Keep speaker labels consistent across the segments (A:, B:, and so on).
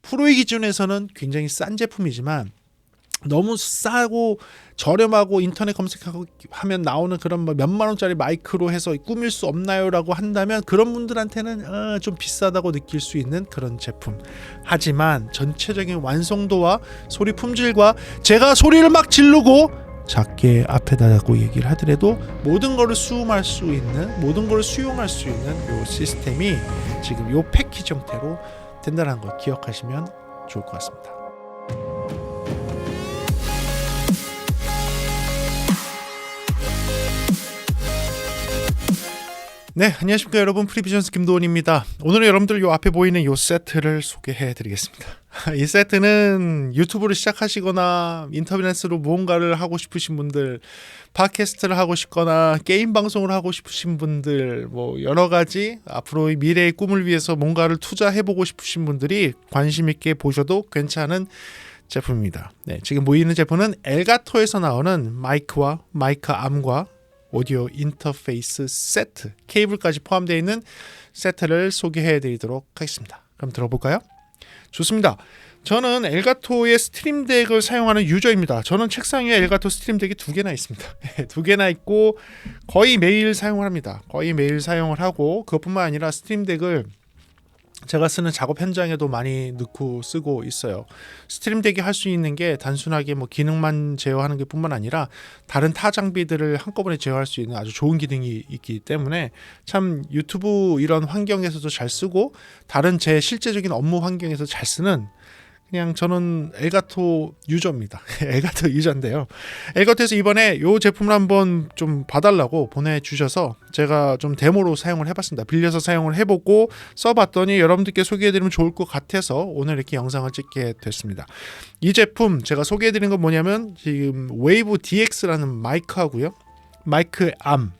A: 프로의 기준에서는 굉장히 싼 제품이지만 너무 싸고 저렴하고 인터넷 검색하고 하면 나오는 그런 뭐 몇만 원짜리 마이크로 해서 꾸밀 수 없나요라고 한다면 그런 분들한테는 좀 비싸다고 느낄 수 있는 그런 제품. 하지만 전체적인 완성도와 소리 품질과 제가 소리를 막 지르고 작게 앞에다 대고 얘기를 하더라도 모든 거를 수용할 수 있는, 모든 거를 수용할 수 있는 이 시스템이 지금 이 패키지 형태로 된다는 걸 기억하시면 좋을 것 같습니다. 네, 안녕하십니까 여러분. 프리비전스 김도원입니다. 오늘은 여러분들 요 앞에 보이는 요 세트를 소개해 드리겠습니다. 이 세트는 유튜브를 시작하시거나 인터넷으로 무언가를 하고 싶으신 분들, 팟캐스트를 하고 싶거나 게임 방송을 하고 싶으신 분들, 뭐 여러 가지 앞으로의 미래의 꿈을 위해서 뭔가를 투자해 보고 싶으신 분들이 관심 있게 보셔도 괜찮은 제품입니다. 네, 지금 보이는 제품은 엘가토에서 나오는 마이크와 마이크 암과 오디오 인터페이스 세트, 케이블까지 포함되어 있는 세트를 소개해 드리도록 하겠습니다. 그럼 들어볼까요? 좋습니다. 저는 엘가토의 스트림덱을 사용하는 유저입니다. 저는 책상 위에 엘가토 스트림덱이 2개나 있습니다. 2개나 있고 거의 매일 사용을 합니다. 거의 매일 사용을 하고 그것뿐만 아니라 스트림덱을 제가 쓰는 작업 현장에도 많이 넣고 쓰고 있어요. 스트림덱이 할 수 있는 게 단순하게 뭐 기능만 제어하는 게 뿐만 아니라 다른 타 장비들을 한꺼번에 제어할 수 있는 아주 좋은 기능이 있기 때문에 참 유튜브 이런 환경에서도 잘 쓰고 다른 제 실제적인 업무 환경에서 잘 쓰는 그냥 저는 엘가토 유저입니다. 엘가토 유저인데요. 엘가토에서 이번에 이 제품을 한번 좀 봐달라고 보내주셔서 제가 좀 데모로 사용을 해봤습니다. 빌려서 사용을 해보고 써봤더니 여러분들께 소개해드리면 좋을 것 같아서 오늘 이렇게 영상을 찍게 됐습니다. 이 제품 제가 소개해드린 건 뭐냐면 지금 웨이브 DX라는 마이크하고요. 마이크 암.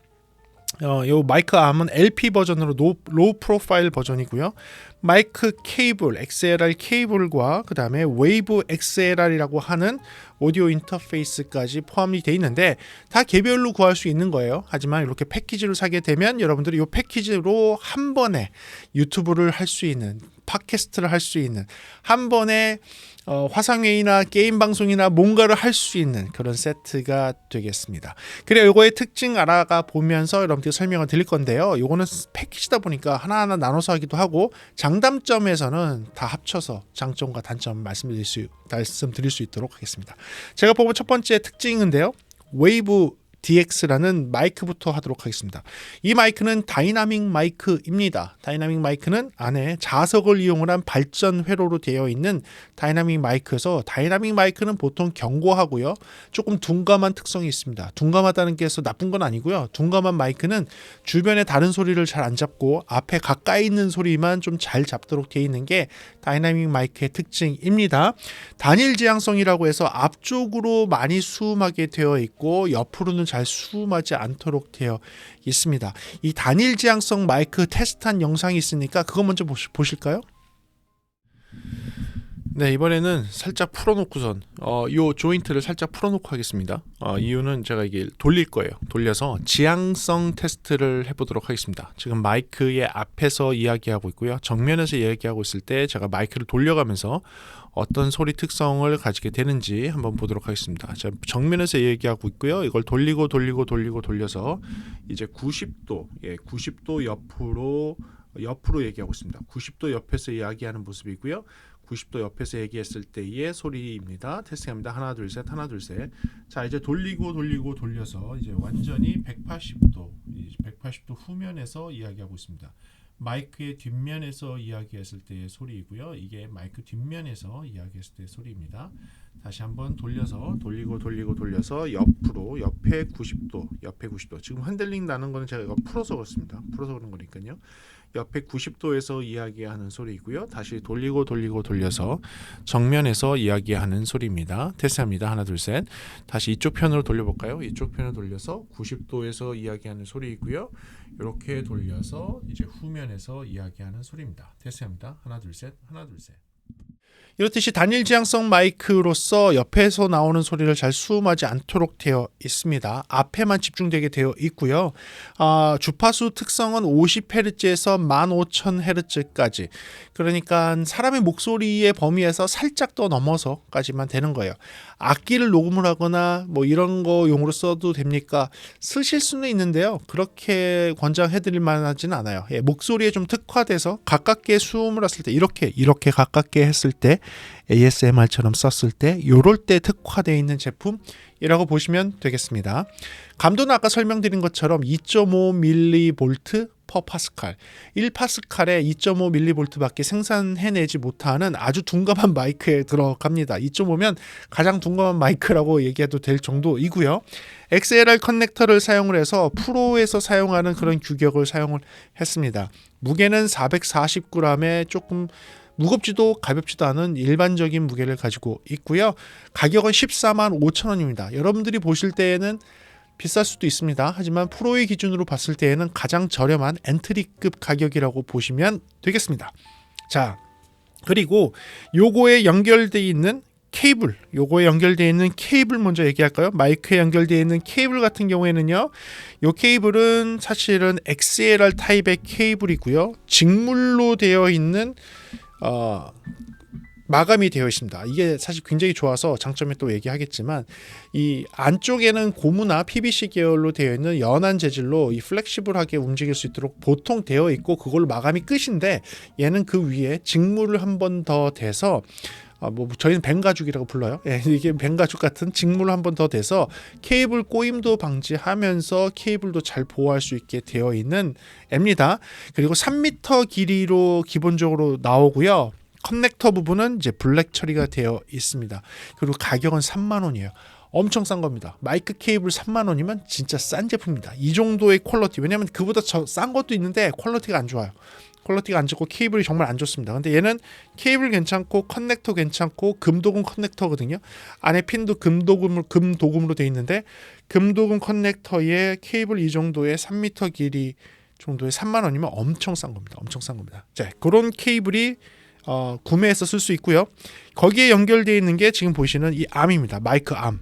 A: 요 마이크 암은 LP 버전으로 로우 프로파일 버전이고요. 마이크 케이블, XLR 케이블과 그 다음에 웨이브 XLR이라고 하는 오디오 인터페이스까지 포함이 되어 있는데 다 개별로 구할 수 있는 거예요. 하지만 이렇게 패키지로 사게 되면 여러분들이 이 패키지로 한 번에 유튜브를 할 수 있는, 팟캐스트를 할 수 있는, 한 번에 화상회의나 게임 방송이나 뭔가를 할 수 있는 그런 세트가 되겠습니다. 그래 이거의 특징 알아가 보면서 여러분께 설명을 드릴 건데요. 이거는 패키지다 보니까 하나하나 나눠서 하기도 하고 장단점에서는 다 합쳐서 장점과 단점 말씀드릴 수 있도록 하겠습니다. 제가 뽑은 첫 번째 특징인데요. 웨이브 DX라는 마이크부터 하도록 하겠습니다. 이 마이크는 다이나믹 마이크입니다. 다이나믹 마이크는 안에 자석을 이용을 한 발전 회로로 되어 있는 다이나믹 마이크여서 다이나믹 마이크는 보통 견고하고요. 조금 둔감한 특성이 있습니다. 둔감하다는 게 해서 나쁜 건 아니고요. 둔감한 마이크는 주변의 다른 소리를 잘 안 잡고 앞에 가까이 있는 소리만 좀 잘 잡도록 되어 있는 게 다이나믹 마이크의 특징입니다. 단일 지향성이라고 해서 앞쪽으로 많이 수음하게 되어 있고 옆으로는 잘 수음하지 않도록 되어 있습니다. 이 단일 지향성 마이크 테스트한 영상이 있으니까 그거 먼저 보실까요? 네, 이번에는 살짝 풀어놓고선 요 조인트를 살짝 풀어놓고 하겠습니다. 이유는 제가 이게 돌릴 거예요. 돌려서 지향성 테스트를 해보도록 하겠습니다. 지금 마이크의 앞에서 이야기하고 있고요. 정면에서 이야기하고 있을 때 제가 마이크를 돌려가면서 어떤 소리 특성을 가지게 되는지 한번 보도록 하겠습니다. 자, 정면에서 이야기하고 있고요. 이걸 돌려서 이제 90도 옆으로 얘기하고 있습니다. 90도 옆에서 이야기하는 모습이고요. 90도 옆에서 얘기했을 때의 소리입니다. 테스트합니다. 하나 둘 셋. 자, 이제 돌려서 이제 완전히 180도 후면에서 이야기하고 있습니다. 마이크의 뒷면에서 이야기했을 때의 소리이고요. 이게 마이크 뒷면에서 이야기했을 때의 소리입니다. 다시 한번 돌려서 옆에 90도. 지금 핸들링 나는 거는 제가 이거 풀어서 그렇습니다. 풀어서 그런 거니까요. 옆에 90도에서 이야기하는 소리이고요. 다시 돌려서 정면에서 이야기하는 소리입니다. 테스트합니다. 하나 둘 셋. 다시 이쪽 편으로 돌려볼까요? 이쪽 편으로 돌려서 90도에서 이야기하는 소리이고요. 이렇게 돌려서 이제 후면에서 이야기하는 소리입니다. 테스트합니다. 하나 둘 셋. 이렇듯이 단일 지향성 마이크로서 옆에서 나오는 소리를 잘 수음하지 않도록 되어 있습니다. 앞에만 집중되게 되어 있고요. 주파수 특성은 50Hz에서 15,000Hz까지, 그러니까 사람의 목소리의 범위에서 살짝 더 넘어서까지만 되는 거예요. 악기를 녹음을 하거나 뭐 이런 거 용으로 써도 됩니까? 쓰실 수는 있는데요. 그렇게 권장해드릴 만하진 않아요. 목소리에 좀 특화돼서 가깝게 수음을 했을 때, 이렇게 가깝게 했을 때, ASMR처럼 썼을 때, 요럴 때 특화되어 있는 제품이라고 보시면 되겠습니다. 감도는 아까 설명드린 것처럼 2.5mV per 파스칼, 1파스칼에 2.5mV밖에 생산해내지 못하는 아주 둔감한 마이크에 들어갑니다. 2.5면 가장 둔감한 마이크라고 얘기해도 될 정도이고요. XLR 커넥터를 사용을 해서 프로에서 사용하는 그런 규격을 사용을 했습니다. 무게는 440g에 조금 무겁지도 가볍지도 않은 일반적인 무게를 가지고 있고요. 가격은 145,000원입니다. 여러분들이 보실 때에는 비쌀 수도 있습니다. 하지만 프로의 기준으로 봤을 때에는 가장 저렴한 엔트리급 가격이라고 보시면 되겠습니다. 자, 그리고 요거에 연결되어 있는 케이블, 먼저 얘기할까요? 마이크에 연결되어 있는 케이블 같은 경우에는요, 요 케이블은 사실은 XLR 타입의 케이블이고요. 직물로 되어 있는 마감이 되어 있습니다. 이게 사실 굉장히 좋아서 장점에 또 얘기하겠지만, 이 안쪽에는 고무나 PVC 계열로 되어 있는 연한 재질로 이 플렉시블하게 움직일 수 있도록 보통 되어 있고, 그걸로 마감이 끝인데, 얘는 그 위에 직물을 한 번 더 대서 저희는 뱅가죽이라고 불러요. 이게 뱅가죽 같은 직물을 한 번 더 대서 케이블 꼬임도 방지하면서 케이블도 잘 보호할 수 있게 되어 있는 앱니다. 그리고 3m 길이로 기본적으로 나오고요. 커넥터 부분은 이제 블랙 처리가 되어 있습니다. 그리고 가격은 30,000원이에요. 엄청 싼 겁니다. 마이크 케이블 30,000원이면 진짜 싼 제품입니다. 이 정도의 퀄리티, 왜냐면 그보다 싼 것도 있는데 퀄리티가 안 좋아요. 퀄리티가 안 좋고 케이블이 정말 안 좋습니다. 근데 얘는 케이블 괜찮고 커넥터 괜찮고 금도금 커넥터거든요. 안에 핀도 금도금으로 되어 있는데, 금도금 커넥터에 케이블 이 정도의 3m 길이 정도의 30,000원이면 엄청 싼 겁니다. 엄청 싼 겁니다. 자, 그런 케이블이 구매해서 쓸 수 있고요. 거기에 연결되어 있는 게 지금 보시는 이 암입니다. 마이크 암.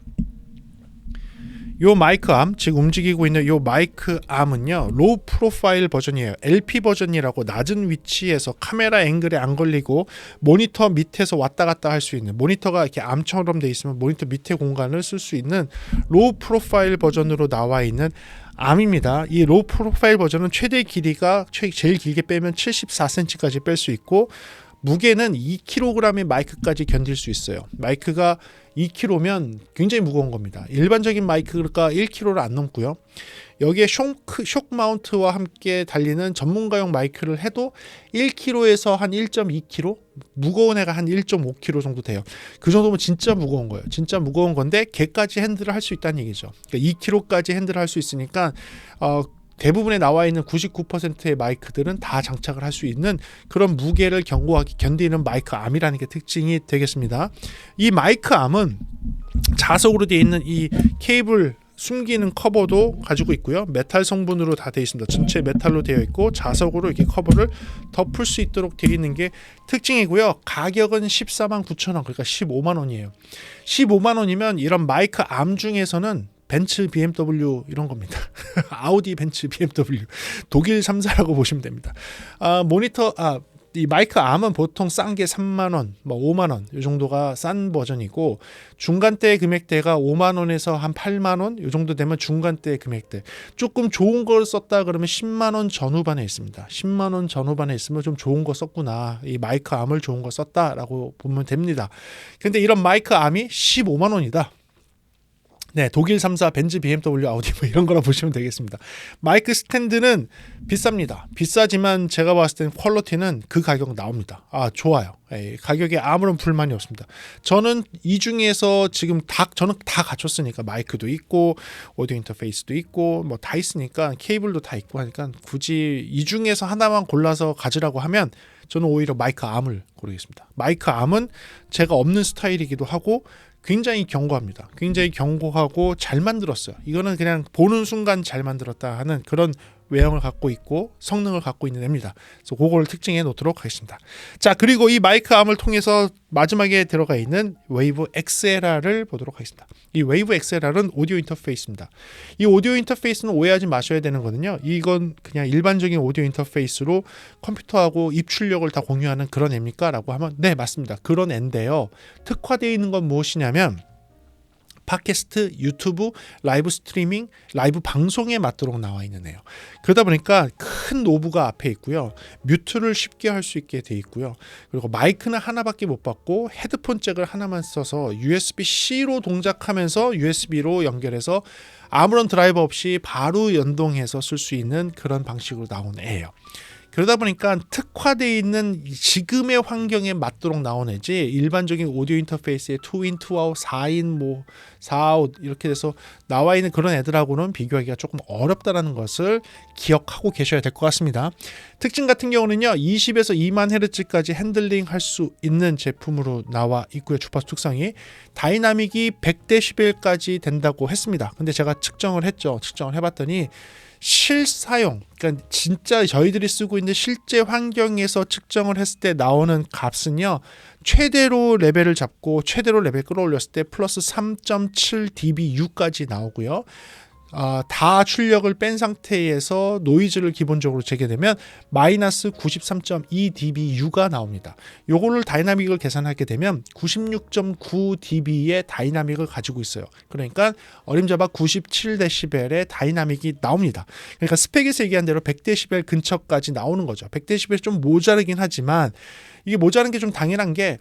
A: 요 마이크 암, 지금 움직이고 있는 요 마이크 암은요, 로우 프로파일 버전이에요. LP 버전이라고 낮은 위치에서 카메라 앵글에 안 걸리고 모니터 밑에서 왔다 갔다 할 수 있는, 모니터가 이렇게 암처럼 돼 있으면 모니터 밑에 공간을 쓸 수 있는 로우 프로파일 버전으로 나와 있는 암입니다. 이 로우 프로파일 버전은 최대 길이가 제일 길게 빼면 74cm까지 뺄 수 있고, 무게는 2kg의 마이크까지 견딜 수 있어요. 마이크가 2kg면 굉장히 무거운 겁니다. 일반적인 마이크가 1kg를 안 넘고요. 여기에 쇼 마운트와 함께 달리는 전문가용 마이크를 해도 1kg에서 한 1.2kg, 무거운 애가 한 1.5kg 정도 돼요. 그 정도면 진짜 무거운 거예요. 진짜 무거운 건데 걔까지 핸들을 할 수 있다는 얘기죠. 그러니까 2kg까지 핸들을 할 수 있으니까 대부분에 나와 있는 99%의 마이크들은 다 장착을 할 수 있는 그런 무게를 견고하게 견디는 마이크 암이라는 게 특징이 되겠습니다. 이 마이크 암은 자석으로 되어 있는 이 케이블 숨기는 커버도 가지고 있고요. 메탈 성분으로 다 되어 있습니다. 전체 메탈로 되어 있고 자석으로 이렇게 커버를 덮을 수 있도록 되어 있는 게 특징이고요. 가격은 149,000원, 그러니까 15만원이에요. 15만원이면 이런 마이크 암 중에서는 벤츠, BMW 이런 겁니다. 아우디, 벤츠, BMW, 독일 3사라고 보시면 됩니다. 이 마이크 암은 보통 싼 게 3만원, 5만원 이 정도가 싼 버전이고, 중간대 금액대가 5만원에서 한 8만원 이 정도 되면 중간대 금액대. 조금 좋은 걸 썼다 그러면 10만원 전후반에 있습니다. 10만원 전후반에 있으면 좀 좋은 거 썼구나, 이 마이크 암을 좋은 거 썼다라고 보면 됩니다. 근데 이런 마이크 암이 15만원이다. 네, 독일 3사, 벤츠, BMW, 아우디 이런 거라 보시면 되겠습니다. 마이크 스탠드는 비쌉니다. 비싸지만 제가 봤을 때는 퀄리티는 그 가격 나옵니다. 좋아요. 가격에 아무런 불만이 없습니다. 저는 이 중에서 지금 저는 다 갖췄으니까, 마이크도 있고 오디오 인터페이스도 있고 다 있으니까, 케이블도 다 있고 하니까, 굳이 이 중에서 하나만 골라서 가지라고 하면 저는 오히려 마이크 암을 고르겠습니다. 마이크 암은 제가 없는 스타일이기도 하고 굉장히 견고합니다. 굉장히 견고하고 잘 만들었어요. 이거는 그냥 보는 순간 잘 만들었다 하는 그런 외형을 갖고 있고 성능을 갖고 있는 애입니다. 그래서 그거를 특징해 놓도록 하겠습니다. 자, 그리고 이 마이크 암을 통해서 마지막에 들어가 있는 웨이브 XLR을 보도록 하겠습니다. 이 웨이브 XLR은 오디오 인터페이스입니다. 이 오디오 인터페이스는 오해하지 마셔야 되는 거는요. 이건 그냥 일반적인 오디오 인터페이스로 컴퓨터하고 입출력을 다 공유하는 그런 애입니까? 라고 하면 네, 맞습니다. 그런 애인데요. 특화되어 있는 건 무엇이냐면 팟캐스트, 유튜브, 라이브 스트리밍, 라이브 방송에 맞도록 나와 있는 애예요. 그러다 보니까 큰 노브가 앞에 있고요. 뮤트를 쉽게 할 수 있게 돼 있고요. 그리고 마이크는 하나밖에 못 받고 헤드폰 잭을 하나만 써서 USB-C로 동작하면서 USB로 연결해서 아무런 드라이버 없이 바로 연동해서 쓸 수 있는 그런 방식으로 나온 애예요. 그러다 보니까 특화되어 있는 지금의 환경에 맞도록 나온 애지 일반적인 오디오 인터페이스에 2in, 2out, 4in, 4out 이렇게 돼서 나와 있는 그런 애들하고는 비교하기가 조금 어렵다는 것을 기억하고 계셔야 될 것 같습니다. 특징 같은 경우는요. 20에서 2만 헤르츠까지 핸들링 할 수 있는 제품으로 나와 있고요. 주파수 특성이 다이나믹이 100dB까지 된다고 했습니다. 근데 제가 측정을 해봤더니 실사용, 그러니까 진짜 저희들이 쓰고 있는 실제 환경에서 측정을 했을 때 나오는 값은요, 최대로 레벨을 잡고 최대로 레벨 끌어올렸을 때 플러스 3.7dBU까지 나오고요. 다 출력을 뺀 상태에서 노이즈를 기본적으로 재게되면 마이너스 93.2dBU가 나옵니다. 요거를 다이나믹을 계산하게 되면 96.9dB의 다이나믹을 가지고 있어요. 그러니까 어림잡아 97dB의 다이나믹이 나옵니다. 그러니까 스펙에서 얘기한 대로 100dB 근처까지 나오는 거죠. 100dB 좀 모자르긴 하지만 이게 모자란 게 좀 당연한 게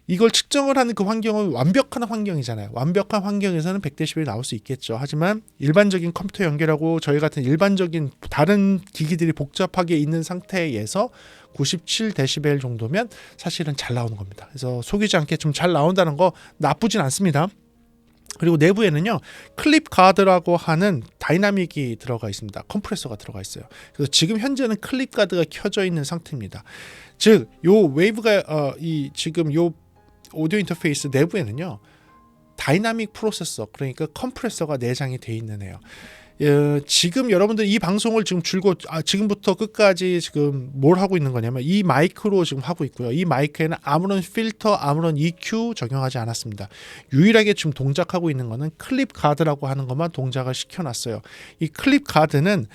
A: 이걸 측정을 하는 그 환경은 완벽한 환경이잖아요. 완벽한 환경에서는 100dB 나올 수 있겠죠. 하지만 일반적인 컴퓨터 연결하고 저희 같은 일반적인 다른 기기들이 복잡하게 있는 상태에서 97dB 정도면 사실은 잘 나오는 겁니다. 그래서 속이지 않게 좀 잘 나온다는 거 나쁘진 않습니다. 그리고 내부에는요, 클립 가드라고 하는 다이나믹이 들어가 있습니다. 컴프레서가 들어가 있어요. 그래서 지금 현재는 클립 가드가 켜져 있는 상태입니다. 즉, 요 웨이브가 지금 요 오디오 인터페이스 내부에는요, 다이나믹 프로세서, 그러니까 컴프레서가 내장이 되어 있는 애요. 지금 여러분들 이 방송을 지금 지금부터 끝까지 지금 뭘 하고 있는 거냐면 이 마이크로 지금 하고 있고요. 이 마이크에는 아무런 필터, 아무런 EQ 적용하지 않았습니다. 유일하게 지금 동작하고 있는 거는 클립 가드라고 하는 것만 동작을 시켜놨어요. 이 클립 가드는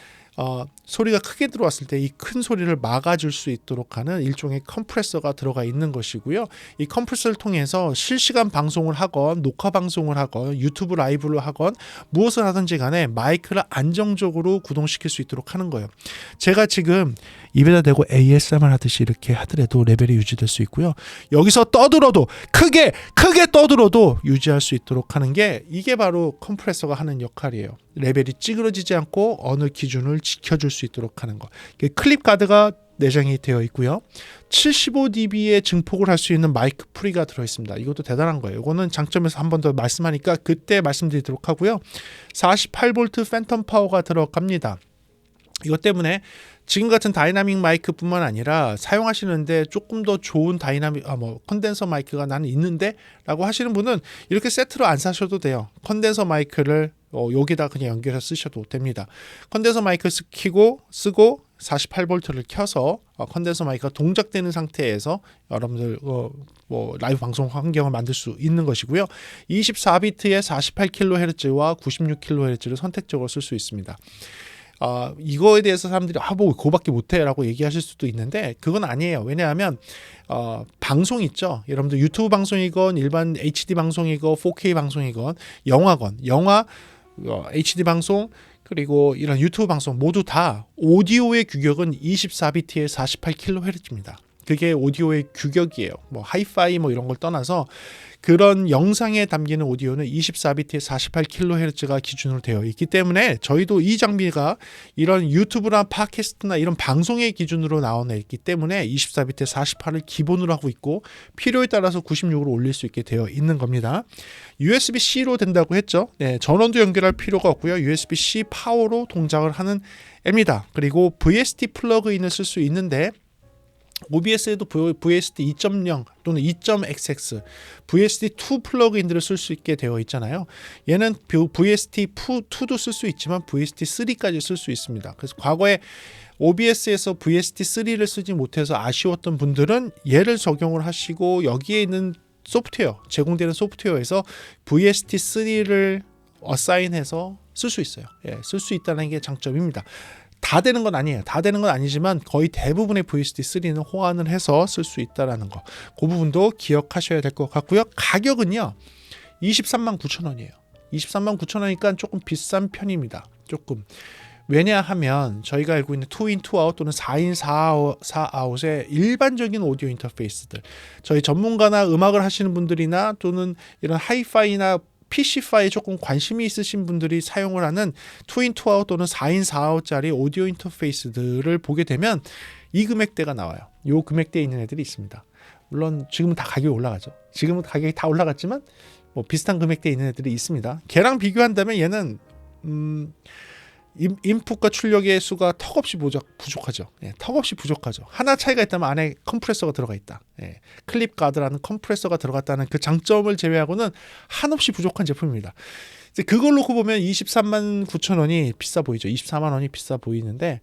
A: 소리가 크게 들어왔을 때 이 큰 소리를 막아줄 수 있도록 하는 일종의 컴프레서가 들어가 있는 것이고요. 이 컴프레서를 통해서 실시간 방송을 하건 녹화 방송을 하건 유튜브 라이브를 하건 무엇을 하든지 간에 마이크를 안정적으로 구동시킬 수 있도록 하는 거예요. 제가 지금 입에다 대고 ASMR 하듯이 이렇게 하더라도 레벨이 유지될 수 있고요. 여기서 떠들어도 크게 떠들어도 유지할 수 있도록 하는 게 이게 바로 컴프레서가 하는 역할이에요. 레벨이 찌그러지지 않고 어느 기준을 지켜줄 수 있도록 하는 거. 클립 가드가 내장이 되어 있고요. 75dB의 증폭을 할 수 있는 마이크 프리가 들어있습니다. 이것도 대단한 거예요. 이거는 장점에서 한 번 더 말씀하니까 그때 말씀드리도록 하고요. 48V 팬텀 파워가 들어갑니다. 이것 때문에 지금 같은 다이나믹 마이크뿐만 아니라 사용하시는데 조금 더 좋은 다이나믹 컨덴서 마이크가 나는 있는데 라고 하시는 분은 이렇게 세트로 안 사셔도 돼요. 컨덴서 마이크를 여기다 그냥 연결해서 쓰셔도 됩니다. 컨덴서 마이크 쓰고 48V를 켜서 컨덴서 마이크가 동작되는 상태에서 여러분들 라이브 방송 환경을 만들 수 있는 것이고요. 24비트의 48kHz와 96kHz를 선택적으로 쓸 수 있습니다. 이거에 대해서 사람들이 뭐 그거밖에 못해 라고 얘기하실 수도 있는데 그건 아니에요. 왜냐하면 방송 있죠. 여러분들 유튜브 방송이건 일반 HD 방송이건 4K 방송이건 영화 HD 방송 그리고 이런 유튜브 방송 모두 다 오디오의 규격은 24비트의 48kHz입니다. 그게 오디오의 규격이에요. 하이파이 이런 걸 떠나서 그런 영상에 담기는 오디오는 24비트의 48kHz가 기준으로 되어 있기 때문에 저희도 이 장비가 이런 유튜브나 팟캐스트나 이런 방송의 기준으로 나와 있기 때문에 24비트의 48을 기본으로 하고 있고 필요에 따라서 96으로 올릴 수 있게 되어 있는 겁니다. USB-C로 된다고 했죠. 네, 전원도 연결할 필요가 없고요. USB-C 파워로 동작을 하는 앱니다. 그리고 VST 플러그인을 쓸 수 있는데 OBS에도 VST 2.0 또는 2.xx, VST2 플러그인들을 쓸 수 있게 되어 있잖아요. 얘는 VST2도 쓸 수 있지만 VST3까지 쓸 수 있습니다. 그래서 과거에 OBS에서 VST3를 쓰지 못해서 아쉬웠던 분들은 얘를 적용을 하시고 여기에 있는 소프트웨어, 제공되는 소프트웨어에서 VST3를 어사인해서 쓸 수 있어요. 예, 쓸 수 있다는 게 장점입니다. 다 되는 건 아니에요. 다 되는 건 아니지만 거의 대부분의 VST3는 호환을 해서 쓸 수 있다는 거. 그 부분도 기억하셔야 될 것 같고요. 가격은요. 23만 9천 원이에요. 23만 9천 원이니까 조금 비싼 편입니다. 조금. 왜냐하면 저희가 알고 있는 2in 2아웃 또는 4in 4아웃의 일반적인 오디오 인터페이스들, 저희 전문가나 음악을 하시는 분들이나 또는 이런 하이파이나 PC파에 조금 관심이 있으신 분들이 사용을 하는 2in 2아웃 또는 4in 4아웃짜리 오디오 인터페이스들을 보게 되면 이 금액대가 나와요. 이 금액대에 있는 애들이 있습니다. 물론 지금은 다 가격이 올라가죠. 지금은 가격이 다 올라갔지만 뭐 비슷한 금액대에 있는 애들이 있습니다. 걔랑 비교한다면 얘는 인풋과 출력의 수가 턱없이 부족하죠. 예, 턱없이 부족하죠. 하나 차이가 있다면 안에 컴프레서가 들어가 있다. 예, 클립 가드라는 컴프레서가 들어갔다는 그 장점을 제외하고는 한없이 부족한 제품입니다. 이제 그걸 놓고 보면 23만 9천 원이 비싸 보이죠. 24만 원이 비싸 보이는데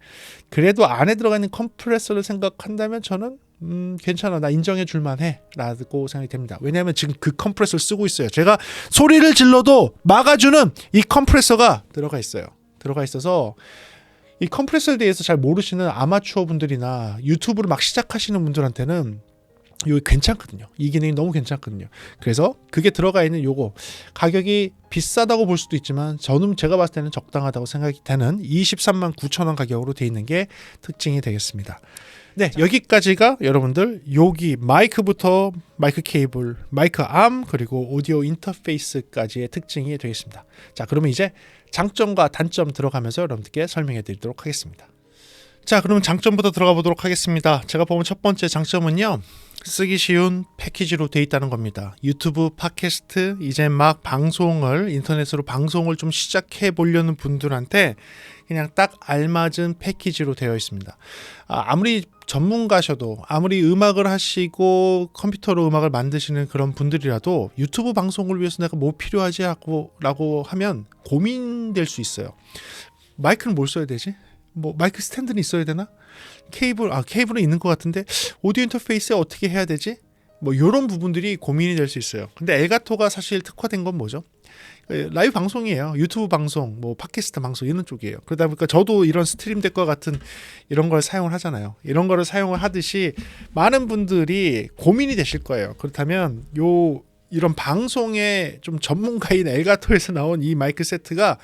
A: 그래도 안에 들어가 있는 컴프레서를 생각한다면 저는 괜찮아, 나 인정해 줄만해 라고 생각이 됩니다. 왜냐하면 지금 그 컴프레서를 쓰고 있어요. 제가 소리를 질러도 막아주는 이 컴프레서가 들어가 있어요. 들어가 있어서 이 컴프레서에 대해서 잘 모르시는 아마추어 분들이나 유튜브를 막 시작하시는 분들한테는 이거 괜찮거든요. 이 기능이 너무 괜찮거든요. 그래서 그게 들어가 있는 요거 가격이 비싸다고 볼 수도 있지만 저는 제가 봤을 때는 적당하다고 생각이 되는 23만 9천 원 가격으로 되어 있는 게 특징이 되겠습니다. 네, 여기까지가 여러분들 여기 마이크부터 마이크 케이블, 마이크 암 그리고 오디오 인터페이스까지의 특징이 되겠습니다. 자, 그러면 이제 장점과 단점 들어가면서 여러분들께 설명해 드리도록 하겠습니다. 자, 그러면 장점부터 들어가 보도록 하겠습니다. 제가 보면 첫 번째 장점은요, 쓰기 쉬운 패키지로 되어 있다는 겁니다. 유튜브, 팟캐스트, 이제 막 방송을 인터넷으로 방송을 좀 시작해 보려는 분들한테 그냥 딱 알맞은 패키지로 되어 있습니다. 아무리 전문가셔도, 아무리 음악을 하시고 컴퓨터로 음악을 만드시는 그런 분들이라도 유튜브 방송을 위해서 내가 뭐 필요하지 라고 하면 고민될 수 있어요. 마이크는 뭘 써야 되지? 뭐 마이크 스탠드는 있어야 되나? 케이블은 있는 것 같은데 오디오 인터페이스에 어떻게 해야 되지? 뭐 이런 부분들이 고민이 될 수 있어요. 근데 엘가토가 사실 특화된 건 뭐죠? 라이브 방송이에요. 유튜브 방송, 뭐 팟캐스트 방송 이런 쪽이에요. 그러다 보니까 저도 이런 스트림 덱과 같은 이런 걸 사용을 하잖아요. 이런 거를 사용을 하듯이 많은 분들이 고민이 되실 거예요. 그렇다면 이런 방송의 좀 전문가인 엘가토에서 나온 이 마이크 세트가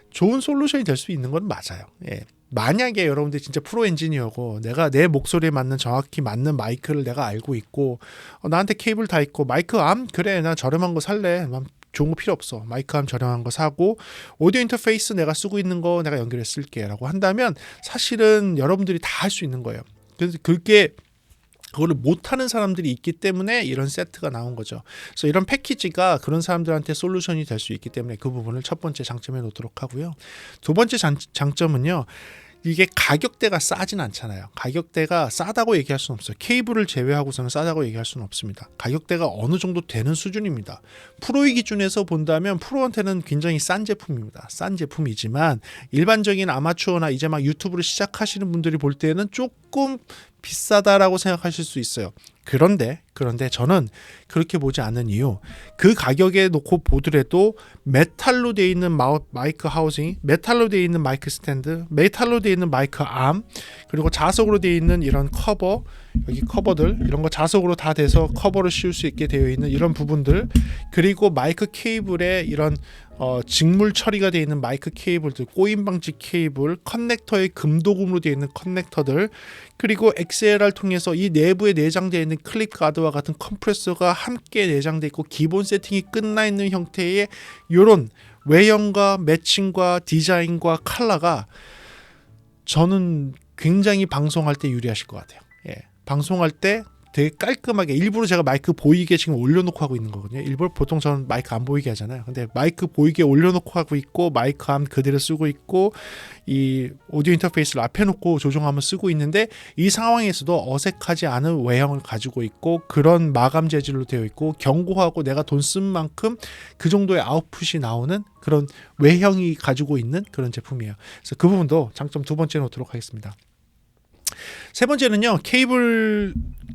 A: 좋은 솔루션이 될 수 있는 건 맞아요. 예. 만약에 여러분들이 진짜 프로 엔지니어고 내가 내 목소리에 맞는 정확히 맞는 마이크를 내가 알고 있고 나한테 케이블 다 있고 마이크 암 그래 나 저렴한 거 살래, 난 좋은 거 필요 없어, 마이크 암 저렴한 거 사고 오디오 인터페이스 내가 쓰고 있는 거 내가 연결해 쓸게 라고 한다면 사실은 여러분들이 다 할 수 있는 거예요. 그래서 그거를 못하는 사람들이 있기 때문에 이런 세트가 나온 거죠. 그래서 이런 패키지가 그런 사람들한테 솔루션이 될 수 있기 때문에 그 부분을 첫 번째 장점에 놓도록 하고요. 두 번째 장점은요. 이게 가격대가 싸진 않잖아요. 가격대가 싸다고 얘기할 수는 없어요. 케이블을 제외하고서는 싸다고 얘기할 수는 없습니다. 가격대가 어느 정도 되는 수준입니다. 프로의 기준에서 본다면 프로한테는 굉장히 싼 제품입니다. 싼 제품이지만 일반적인 아마추어나 이제 막 유튜브를 시작하시는 분들이 볼 때는 조금 비싸다라고 생각하실 수 있어요. 그런데 저는 그렇게 보지 않는 이유, 그 가격에 놓고 보더라도 메탈로 되어 있는 마이크 하우징, 메탈로 되어 있는 마이크 스탠드, 메탈로 되어 있는 마이크 암, 그리고 자석으로 되어 있는 이런 커버, 여기 커버들 이런 거 자석으로 다 돼서 커버를 씌울 수 있게 되어 있는 이런 부분들, 그리고 마이크 케이블에 이런 직물 처리가 되어 있는 마이크 케이블들, 꼬임 방지 케이블, 커넥터의 금도금으로 되어 있는 커넥터들, 그리고 XLR 통해서 이 내부에 내장되어 있는 클립 가드와 같은 컴프레서가 함께 내장되어 있고 기본 세팅이 끝나 있는 형태의 이런 외형과 매칭과 디자인과 컬러가 저는 굉장히 방송할 때 유리하실 것 같아요. 예. 방송할 때 되게 깔끔하게 일부러 제가 마이크 보이게 지금 올려놓고 하고 있는 거거든요. 일부러 보통 저는 마이크 안 보이게 하잖아요. 근데 마이크 보이게 올려놓고 하고 있고 마이크 암 그대로 쓰고 있고 이 오디오 인터페이스를 앞에 놓고 조정하면 쓰고 있는데 이 상황에서도 어색하지 않은 외형을 가지고 있고 그런 마감 재질로 되어 있고 견고하고 내가 돈 쓴 만큼 그 정도의 아웃풋이 나오는 그런 외형이 가지고 있는 그런 제품이에요. 그래서 그 부분도 장점 두 번째 놓도록 하겠습니다. 세 번째는요, 케이블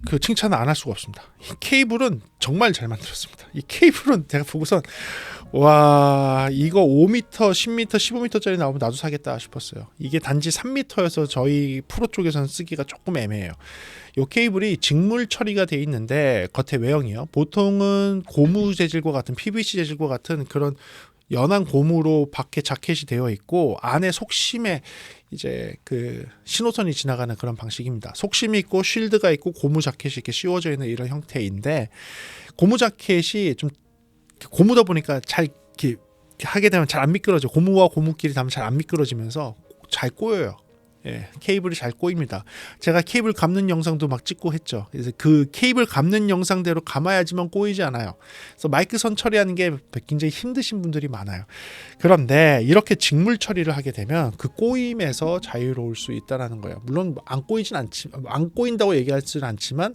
A: 그 칭찬을 안 할 수가 없습니다. 이 케이블은 정말 잘 만들었습니다. 이 케이블은 제가 보고선 와 이거 5m, 10m, 15m짜리 나오면 나도 사겠다 싶었어요. 이게 단지 3m여서 저희 프로 쪽에서는 쓰기가 조금 애매해요. 이 케이블이 직물 처리가 돼 있는데 겉에 외형이요. 보통은 고무 재질과 같은 PVC 재질과 같은 그런 연한 고무로 밖에 자켓이 되어 있고 안에 속심에 이제 그 신호선이 지나가는 그런 방식입니다. 속심이 있고 쉴드가 있고 고무 자켓이 이렇게 씌워져 있는 이런 형태인데 고무 자켓이 좀 고무다 보니까 잘 이렇게 하게 되면 잘 안 미끄러져. 고무와 고무끼리 닿으면 잘 안 미끄러지면서 잘 꼬여요. 예, 케이블이 잘 꼬입니다. 제가 케이블 감는 영상도 막 찍고 했죠. 그래서 그 케이블 감는 영상대로 감아야지만 꼬이지 않아요. 그래서 마이크 선 처리하는 게 굉장히 힘드신 분들이 많아요. 그런데 이렇게 직물 처리를 하게 되면 그 꼬임에서 자유로울 수 있다는 거예요. 물론 안 꼬인다고 얘기하지는 않지만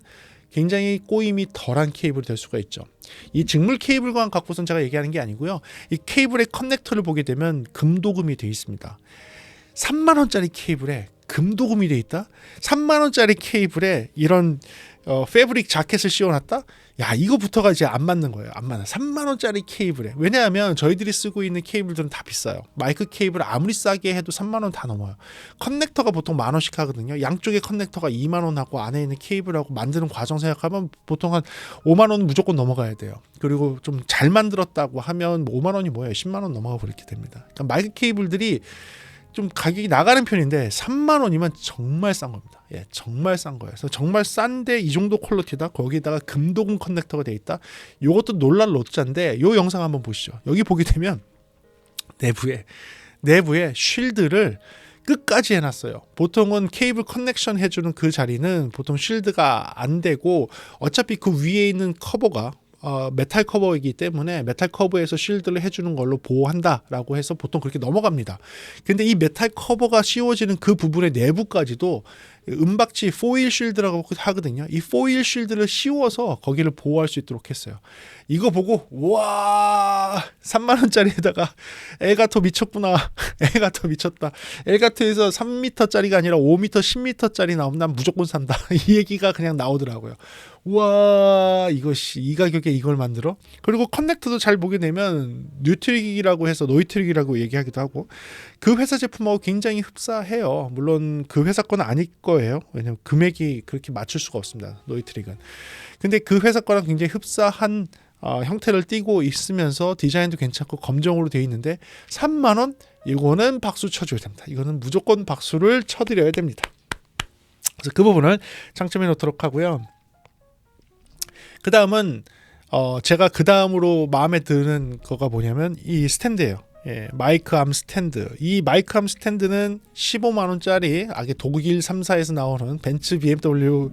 A: 굉장히 꼬임이 덜한 케이블이 될 수가 있죠. 이 직물 케이블만 갖고선 제가 얘기하는 게 아니고요. 이 케이블의 커넥터를 보게 되면 금도금이 되어 있습니다. 3만원짜리 케이블에 금도금이 돼 있다? 3만원짜리 케이블에 이런 패브릭 자켓을 씌워놨다? 야 이거부터가 이제 안 맞는 거예요. 안 맞아. 3만원짜리 케이블에. 왜냐하면 저희들이 쓰고 있는 케이블들은 다 비싸요. 마이크 케이블 아무리 싸게 해도 3만원 다 넘어요. 커넥터가 보통 만원씩 하거든요. 양쪽에 커넥터가 2만원 하고 안에 있는 케이블하고 만드는 과정 생각하면 보통 한 5만원 무조건 넘어가야 돼요. 그리고 좀 잘 만들었다고 하면 5만원이 뭐예요? 10만원 넘어가 버리게 됩니다. 그러니까 마이크 케이블들이 좀 가격이 나가는 편인데 3만 원이면 정말 싼 겁니다. 예, 정말 싼 거예요. 그래서 정말 싼데 이 정도 퀄리티다. 거기다가 금도금 커넥터가 돼 있다. 이것도 놀랄 로짜인데 요 영상 한번 보시죠. 여기 보게 되면 내부에 쉴드를 끝까지 해놨어요. 보통은 케이블 커넥션 해주는 그 자리는 보통 쉴드가 안 되고 어차피 그 위에 있는 커버가 메탈 커버이기 때문에 메탈 커버에서 쉴드를 해주는 걸로 보호한다라고 해서 보통 그렇게 넘어갑니다. 근데 이 메탈 커버가 씌워지는 그 부분의 내부까지도 은박지 포일 쉴드라고 하거든요. 이 포일 쉴드를 씌워서 거기를 보호할 수 있도록 했어요. 이거 보고 와 3만원짜리에다가 엘가토 미쳤구나. 엘가토 미쳤다. 엘가토에서 3m짜리가 아니라 5m, 10m짜리 나오면 난 무조건 산다. 이 얘기가 그냥 나오더라고요. 와 이것이 이 가격에 이걸 만들어? 그리고 커넥터도 잘 보게 되면 뉴트릭이라고 해서 노이트릭이라고 얘기하기도 하고 그 회사 제품하고 굉장히 흡사해요. 물론 그 회사 건 아닐 거예요. 왜냐면 금액이 그렇게 맞출 수가 없습니다. 노이트릭은. 근데 그 회사 거랑 굉장히 흡사한 형태를 띠고 있으면서 디자인도 괜찮고 검정으로 되어 있는데 3만 원? 이거는 박수 쳐줘야 됩니다. 이거는 무조건 박수를 쳐드려야 됩니다. 그래서 그 부분을 장점해 놓도록 하고요. 그 다음은 제가 그 다음으로 마음에 드는 거가 뭐냐면 이 스탠드예요. 예, 마이크 암 스탠드. 이 마이크 암 스탠드는 15만원짜리 독일 3사에서 나오는 벤츠, BMW,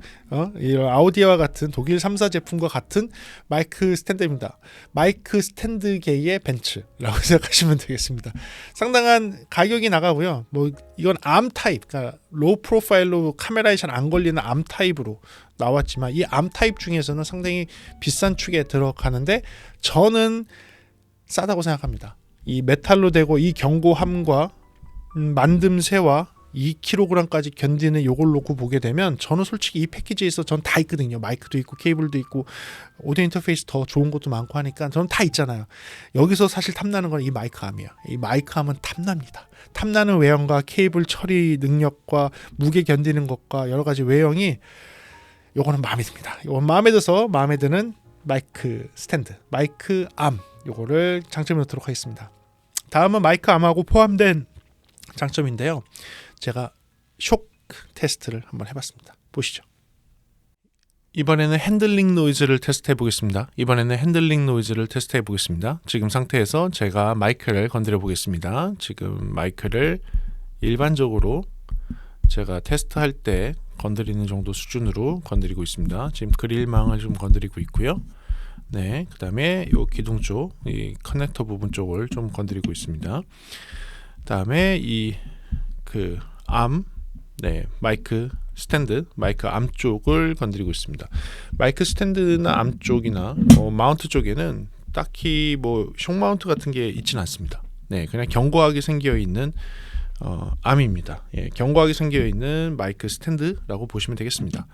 A: 이런 아우디와 같은 독일 3사 제품과 같은 마이크 스탠드입니다. 마이크 스탠드계의 벤츠라고 생각하시면 되겠습니다. 상당한 가격이 나가고요. 뭐 이건 암 타입, 그러니까 로우 프로파일로 카메라에 잘 안 걸리는 암 타입으로 나왔지만 이 암 타입 중에서는 상당히 비싼 축에 들어가는데 저는 싸다고 생각합니다. 이 메탈로 되고 이 견고함과 만듦새와 2kg까지 견디는 요걸 놓고 보게 되면 저는 솔직히 이 패키지에서 전 다 있거든요. 마이크도 있고 케이블도 있고 오디오 인터페이스 더 좋은 것도 많고 하니까 저는 다 있잖아요. 여기서 사실 탐나는 건 이 마이크 암이에요. 이 마이크 암은 탐납니다. 탐나는 외형과 케이블 처리 능력과 무게 견디는 것과 여러 가지 외형이 요거는 마음에 듭니다. 요건 마음에 들어서 마음에 드는 마이크 스탠드, 마이크 암 요거를 장점에 놓도록 하겠습니다. 다음은 마이크 암하고 포함된 장점인데요. 제가 쇼크 테스트를 한번 해봤습니다. 보시죠. 이번에는 핸들링 노이즈를 테스트해 보겠습니다. 지금 상태에서 제가 마이크를 건드려 보겠습니다. 지금 마이크를 일반적으로 제가 테스트할 때 건드리는 정도 수준으로 건드리고 있습니다. 지금 그릴망을 좀 건드리고 있고요. 네, 그 다음에 요 기둥 쪽, 이 커넥터 부분 쪽을 좀 건드리고 있습니다. 그 다음에 이 그 암, 네, 마이크 스탠드, 마이크 암 쪽을 건드리고 있습니다. 마이크 스탠드나 암 쪽이나 마운트 쪽에는 딱히 숑 마운트 같은 게 있지는 않습니다. 네, 그냥 견고하게 생겨 있는 암입니다. 예, 견고하게 생겨 있는 마이크 스탠드라고 보시면 되겠습니다.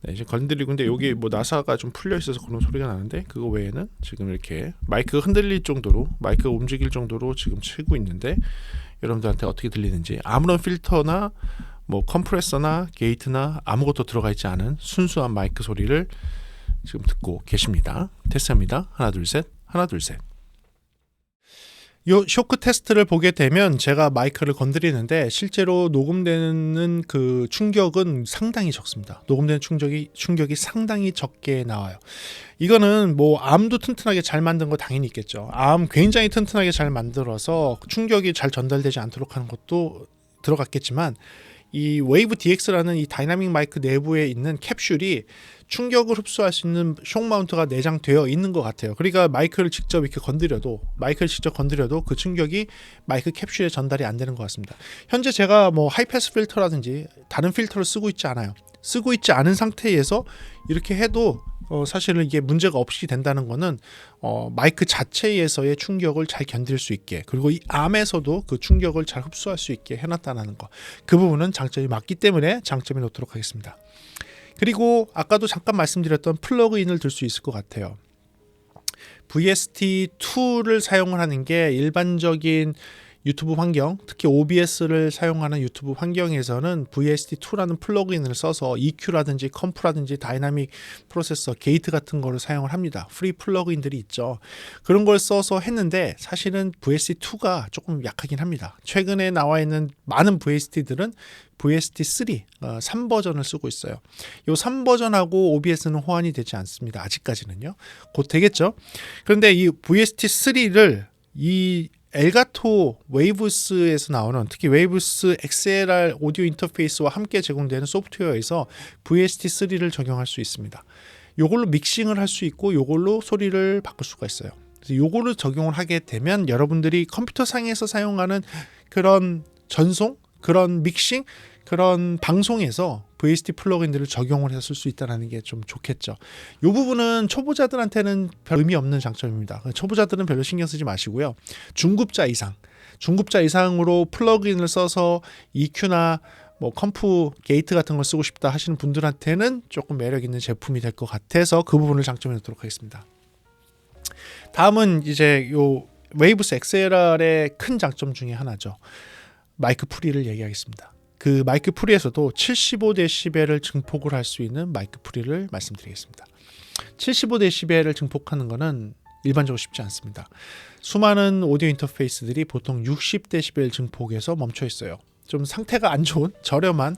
A: 네, 이제 건드리고 근데 여기 나사가 좀 풀려 있어서 그런 소리가 나는데 그거 외에는 지금 이렇게 마이크가 흔들릴 정도로 마이크가 움직일 정도로 지금 치고 있는데 여러분들한테 어떻게 들리는지 아무런 필터나 컴프레서나 게이트나 아무것도 들어가 있지 않은 순수한 마이크 소리를 지금 듣고 계십니다. 테스트합니다. 하나 둘 셋, 하나 둘 셋. 요 쇼크 테스트를 보게 되면 제가 마이크를 건드리는데 실제로 녹음되는 그 충격은 상당히 적습니다. 녹음되는 충격이 상당히 적게 나와요. 이거는 암도 튼튼하게 잘 만든 거 당연히 있겠죠. 암 굉장히 튼튼하게 잘 만들어서 충격이 잘 전달되지 않도록 하는 것도 들어갔겠지만 이 웨이브 DX라는 이 다이나믹 마이크 내부에 있는 캡슐이 충격을 흡수할 수 있는 숑 마운트가 내장되어 있는 것 같아요. 그러니까 마이크를 직접 이렇게 건드려도 그 충격이 마이크 캡슐에 전달이 안 되는 것 같습니다. 현재 제가 하이패스 필터라든지 다른 필터를 쓰고 있지 않아요. 쓰고 있지 않은 상태에서 이렇게 해도 사실은 이게 문제가 없이 된다는 거는 마이크 자체에서의 충격을 잘 견딜 수 있게 그리고 이 암에서도 그 충격을 잘 흡수할 수 있게 해놨다는 거. 그 부분은 장점이 맞기 때문에 장점이 놓도록 하겠습니다. 그리고 아까도 잠깐 말씀드렸던 플러그인을 들 수 있을 것 같아요. VST2를 사용을 하는 게 일반적인 유튜브 환경, 특히 OBS를 사용하는 유튜브 환경에서는 VST2라는 플러그인을 써서 EQ라든지 컴프라든지 다이나믹 프로세서, 게이트 같은 거를 사용을 합니다. 프리 플러그인들이 있죠. 그런 걸 써서 했는데 사실은 VST2가 조금 약하긴 합니다. 최근에 나와 있는 많은 VST들은 VST3, 3버전을 쓰고 있어요. 이 3버전하고 OBS는 호환이 되지 않습니다. 아직까지는요. 곧 되겠죠. 그런데 이 VST3를 이 엘가토 웨이브스에서 나오는 특히 웨이브스 XLR 오디오 인터페이스와 함께 제공되는 소프트웨어에서 VST3를 적용할 수 있습니다. 요걸로 믹싱을 할 수 있고 요걸로 소리를 바꿀 수가 있어요. 그래서 요거를 적용을 하게 되면 여러분들이 컴퓨터 상에서 사용하는 그런 전송, 그런 믹싱, 그런 방송에서 VST 플러그인들을 적용을 해서 쓸 수 있다는 게 좀 좋겠죠. 이 부분은 초보자들한테는 별 의미 없는 장점입니다. 초보자들은 별로 신경 쓰지 마시고요. 중급자 이상으로 플러그인을 써서 EQ나 컴프 게이트 같은 걸 쓰고 싶다 하시는 분들한테는 조금 매력 있는 제품이 될 것 같아서 그 부분을 장점해 놓도록 하겠습니다. 다음은 이제 요 웨이브스 XLR의 큰 장점 중에 하나죠. 마이크 프리를 얘기하겠습니다. 그 마이크 프리에서도 75dB를 증폭을 할 수 있는 마이크 프리를 말씀드리겠습니다. 75dB를 증폭하는 것은 일반적으로 쉽지 않습니다. 수많은 오디오 인터페이스들이 보통 60dB 증폭에서 멈춰 있어요. 좀 상태가 안 좋은 저렴한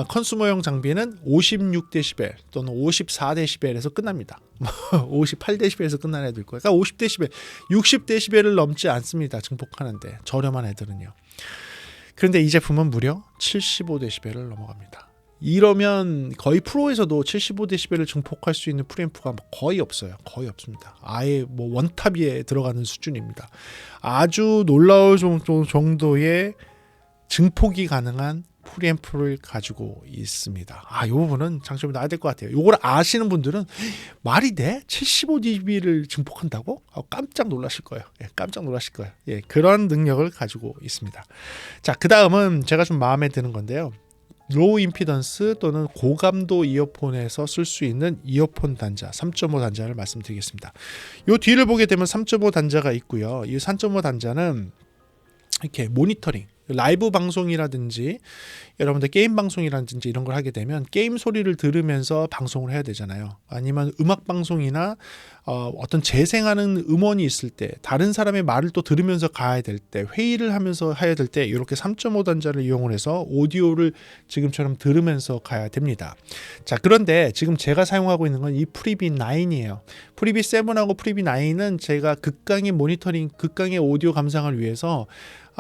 A: 컨슈머용 장비는 56dB 또는 54dB에서 끝납니다. 58dB에서 끝나는 애도 있고, 그러니까 50dB, 60dB를 넘지 않습니다. 증폭하는데 저렴한 애들은요. 그런데 이 제품은 무려 75dB를 넘어갑니다. 이러면 거의 프로에서도 75dB를 증폭할 수 있는 프리앰프가 거의 없어요. 거의 없습니다. 아예 원탑에 들어가는 수준입니다. 아주 놀라울 정도의 증폭이 가능한 프리앰프를 가지고 있습니다. 이 부분은 장점이 나야 될 것 같아요. 이걸 아시는 분들은 말이 돼? 75dB를 증폭한다고? 깜짝 놀라실 거예요. 깜짝 놀라실 거예요. 그런 능력을 가지고 있습니다. 자, 그 다음은 제가 좀 마음에 드는 건데요. 로우 임피던스 또는 고감도 이어폰에서 쓸 수 있는 이어폰 단자 3.5 단자를 말씀드리겠습니다. 이 뒤를 보게 되면 3.5 단자가 있고요. 이 3.5 단자는 이렇게 모니터링, 라이브 방송이라든지 여러분들 게임 방송이라든지 이런 걸 하게 되면 게임 소리를 들으면서 방송을 해야 되잖아요. 아니면 음악 방송이나 어떤 재생하는 음원이 있을 때 다른 사람의 말을 또 들으면서 가야 될 때 회의를 하면서 해야 될 때 이렇게 3.5 단자를 이용을 해서 오디오를 지금처럼 들으면서 가야 됩니다. 자, 그런데 지금 제가 사용하고 있는 건 이 프리비 9이에요. 프리비 7하고 프리비 9은 제가 극강의 모니터링, 극강의 오디오 감상을 위해서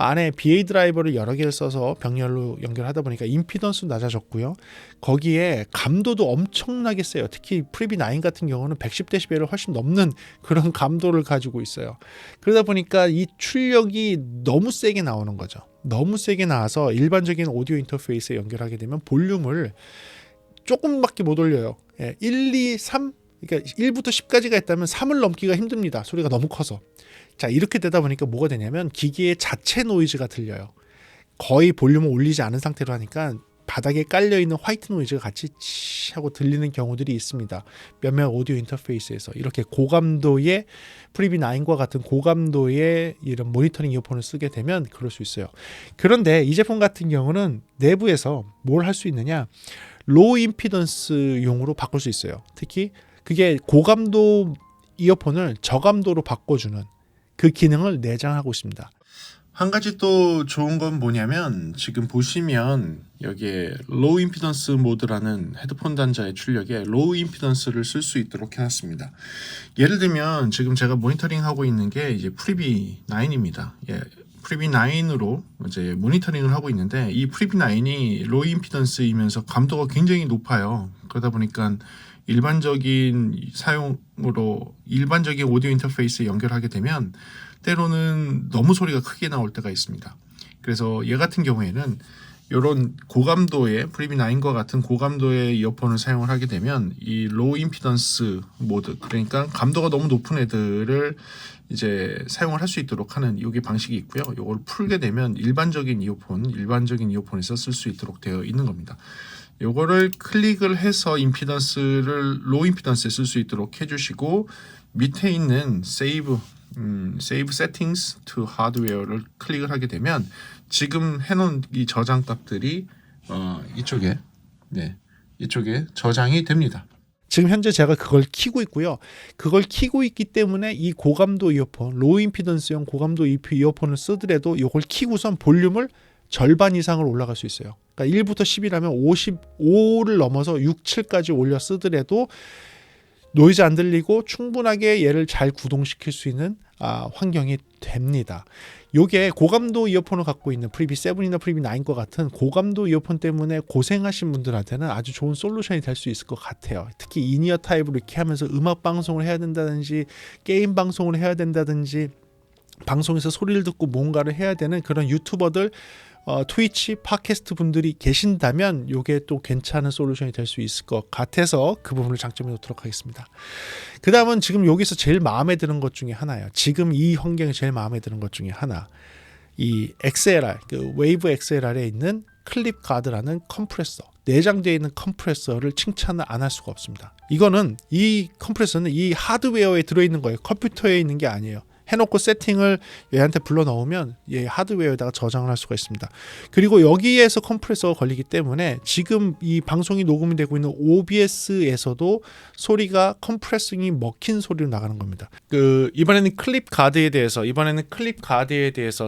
A: 안에 BA 드라이버를 여러 개를 써서 병렬로 연결하다 보니까 임피던스도 낮아졌고요. 거기에 감도도 엄청나게 세요. 특히 프리비 9 같은 경우는 110dB를 훨씬 넘는 그런 감도를 가지고 있어요. 그러다 보니까 이 출력이 너무 세게 나오는 거죠. 너무 세게 나와서 일반적인 오디오 인터페이스에 연결하게 되면 볼륨을 조금밖에 못 올려요. 1, 2, 3 그러니까 1부터 10까지가 있다면 3을 넘기가 힘듭니다. 소리가 너무 커서. 자, 이렇게 되다 보니까 뭐가 되냐면 기기의 자체 노이즈가 들려요. 거의 볼륨을 올리지 않은 상태로 하니까 바닥에 깔려있는 화이트 노이즈가 같이 치 하고 들리는 경우들이 있습니다. 몇몇 오디오 인터페이스에서 이렇게 고감도의 프리비 9과 같은 고감도의 이런 모니터링 이어폰을 쓰게 되면 그럴 수 있어요. 그런데 이 제품 같은 경우는 내부에서 뭘 할 수 있느냐, 로우 임피던스용으로 바꿀 수 있어요. 특히 그게 고감도 이어폰을 저감도로 바꿔주는 그 기능을 내장하고 있습니다. 한 가지 또 좋은 건 뭐냐면 지금 보시면 여기에 로우 임피던스 모드라는 헤드폰 단자의 출력에 로우 임피던스를 쓸 수 있도록 해놨습니다. 예를 들면 지금 제가 모니터링 하고 있는 게 이제 프리비 9입니다. 프리비 9으로 이제 모니터링을 하고 있는데 이 프리비 9이 로우 임피던스이면서 감도가 굉장히 높아요. 그러다 보니까 일반적인 사용으로 일반적인 오디오 인터페이스에 연결하게 되면 때로는 너무 소리가 크게 나올 때가 있습니다. 그래서 얘 같은 경우에는 이런 고감도의 프리비 9과 같은 고감도의 이어폰을 사용을 하게 되면 이 로우 임피던스 모드, 그러니까 감도가 너무 높은 애들을 이제 사용을 할 수 있도록 하는 여기 방식이 있고요. 이걸 풀게 되면 일반적인 이어폰에서 쓸 수 있도록 되어 있는 겁니다. 요거를 클릭을 해서 임피던스를 로우 임피던스에 쓸 수 있도록 해주시고 밑에 있는 Save Settings to Hardware를 클릭을 하게 되면 지금 해놓은 이 저장 값들이 이쪽에 저장이 됩니다. 지금 현재 제가 그걸 켜고 있고요. 그걸 켜고 있기 때문에 이 고감도 이어폰, 로우 임피던스용 고감도 이어폰을 쓰더라도 이걸 켜고선 볼륨을 절반 이상을 올라갈 수 있어요. 그러니까 1부터 10이라면 55를 넘어서 6, 7까지 올려 쓰더라도 노이즈 안 들리고 충분하게 얘를 잘 구동시킬 수 있는 환경이 됩니다. 요게 고감도 이어폰을 갖고 있는 프리비 7이나 프리비 9과 같은 고감도 이어폰 때문에 고생하신 분들한테는 아주 좋은 솔루션이 될 수 있을 것 같아요. 특히 인이어 타입으로 이렇게 하면서 음악 방송을 해야 된다든지 게임 방송을 해야 된다든지 방송에서 소리를 듣고 뭔가를 해야 되는 그런 유튜버들, 트위치, 팟캐스트 분들이 계신다면 이게 또 괜찮은 솔루션이 될 수 있을 것 같아서 그 부분을 장점해 놓도록 하겠습니다. 그 다음은 지금 여기서 제일 마음에 드는 것 중에 하나예요. 지금 이 환경에 제일 마음에 드는 것 중에 하나, 이 XLR, 그 웨이브 XLR에 있는 클립 가드라는 컴프레서, 내장되어 있는 컴프레서를 칭찬을 안 할 수가 없습니다. 이거는 이 컴프레서는 이 하드웨어에 들어있는 거예요. 컴퓨터에 있는 게 아니에요. 해놓고 세팅을 얘한테 불러 넣으면 얘 하드웨어에다가 저장을 할 수가 있습니다. 그리고 여기에서 컴프레서가 걸리기 때문에 지금 이 방송이 녹음이 되고 있는 OBS에서도 소리가 컴프레싱이 먹힌 소리로 나가는 겁니다. 이번에는 클립 가드에 대해서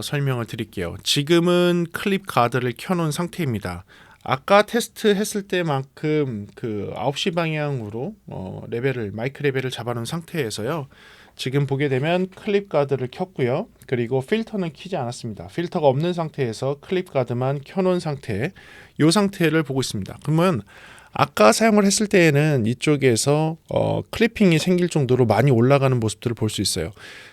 A: 설명을 드릴게요. 지금은 클립 가드를 켜놓은 상태입니다. 아까 테스트 했을 때만큼 그 9시 방향으로 마이크 레벨을 잡아놓은 상태에서요. 지금 보게 되면 클립 가드를 켰고요. 그리고 필터는 켜지 않았습니다. 필터가 없는 상태에서 클립 가드만 켜놓은 상태, 이 상태를 보고 있습니다. 그러면 아까 사용을 했을 때에는 이쪽에서 클리핑이 생길 정도로 많이 올라가는 모습들을 볼 수 있어요.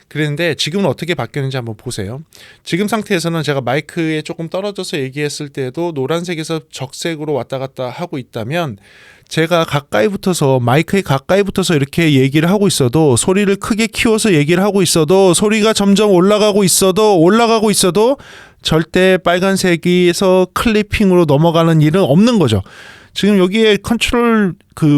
A: 그런데 지금은 어떻게 바뀌었는지 한번 보세요. 지금 상태에서는 제가 마이크에 조금 떨어져서 얘기했을 때도 노란색에서 적색으로 왔다 갔다 하고 있다면, 제가 마이크에 가까이 붙어서 이렇게 얘기를 하고 있어도, 소리를 크게 키워서 얘기를 하고 있어도, 소리가 점점 올라가고 있어도 절대 빨간색에서 클리핑으로 넘어가는 일은 없는 거죠. 지금 여기에 컨트롤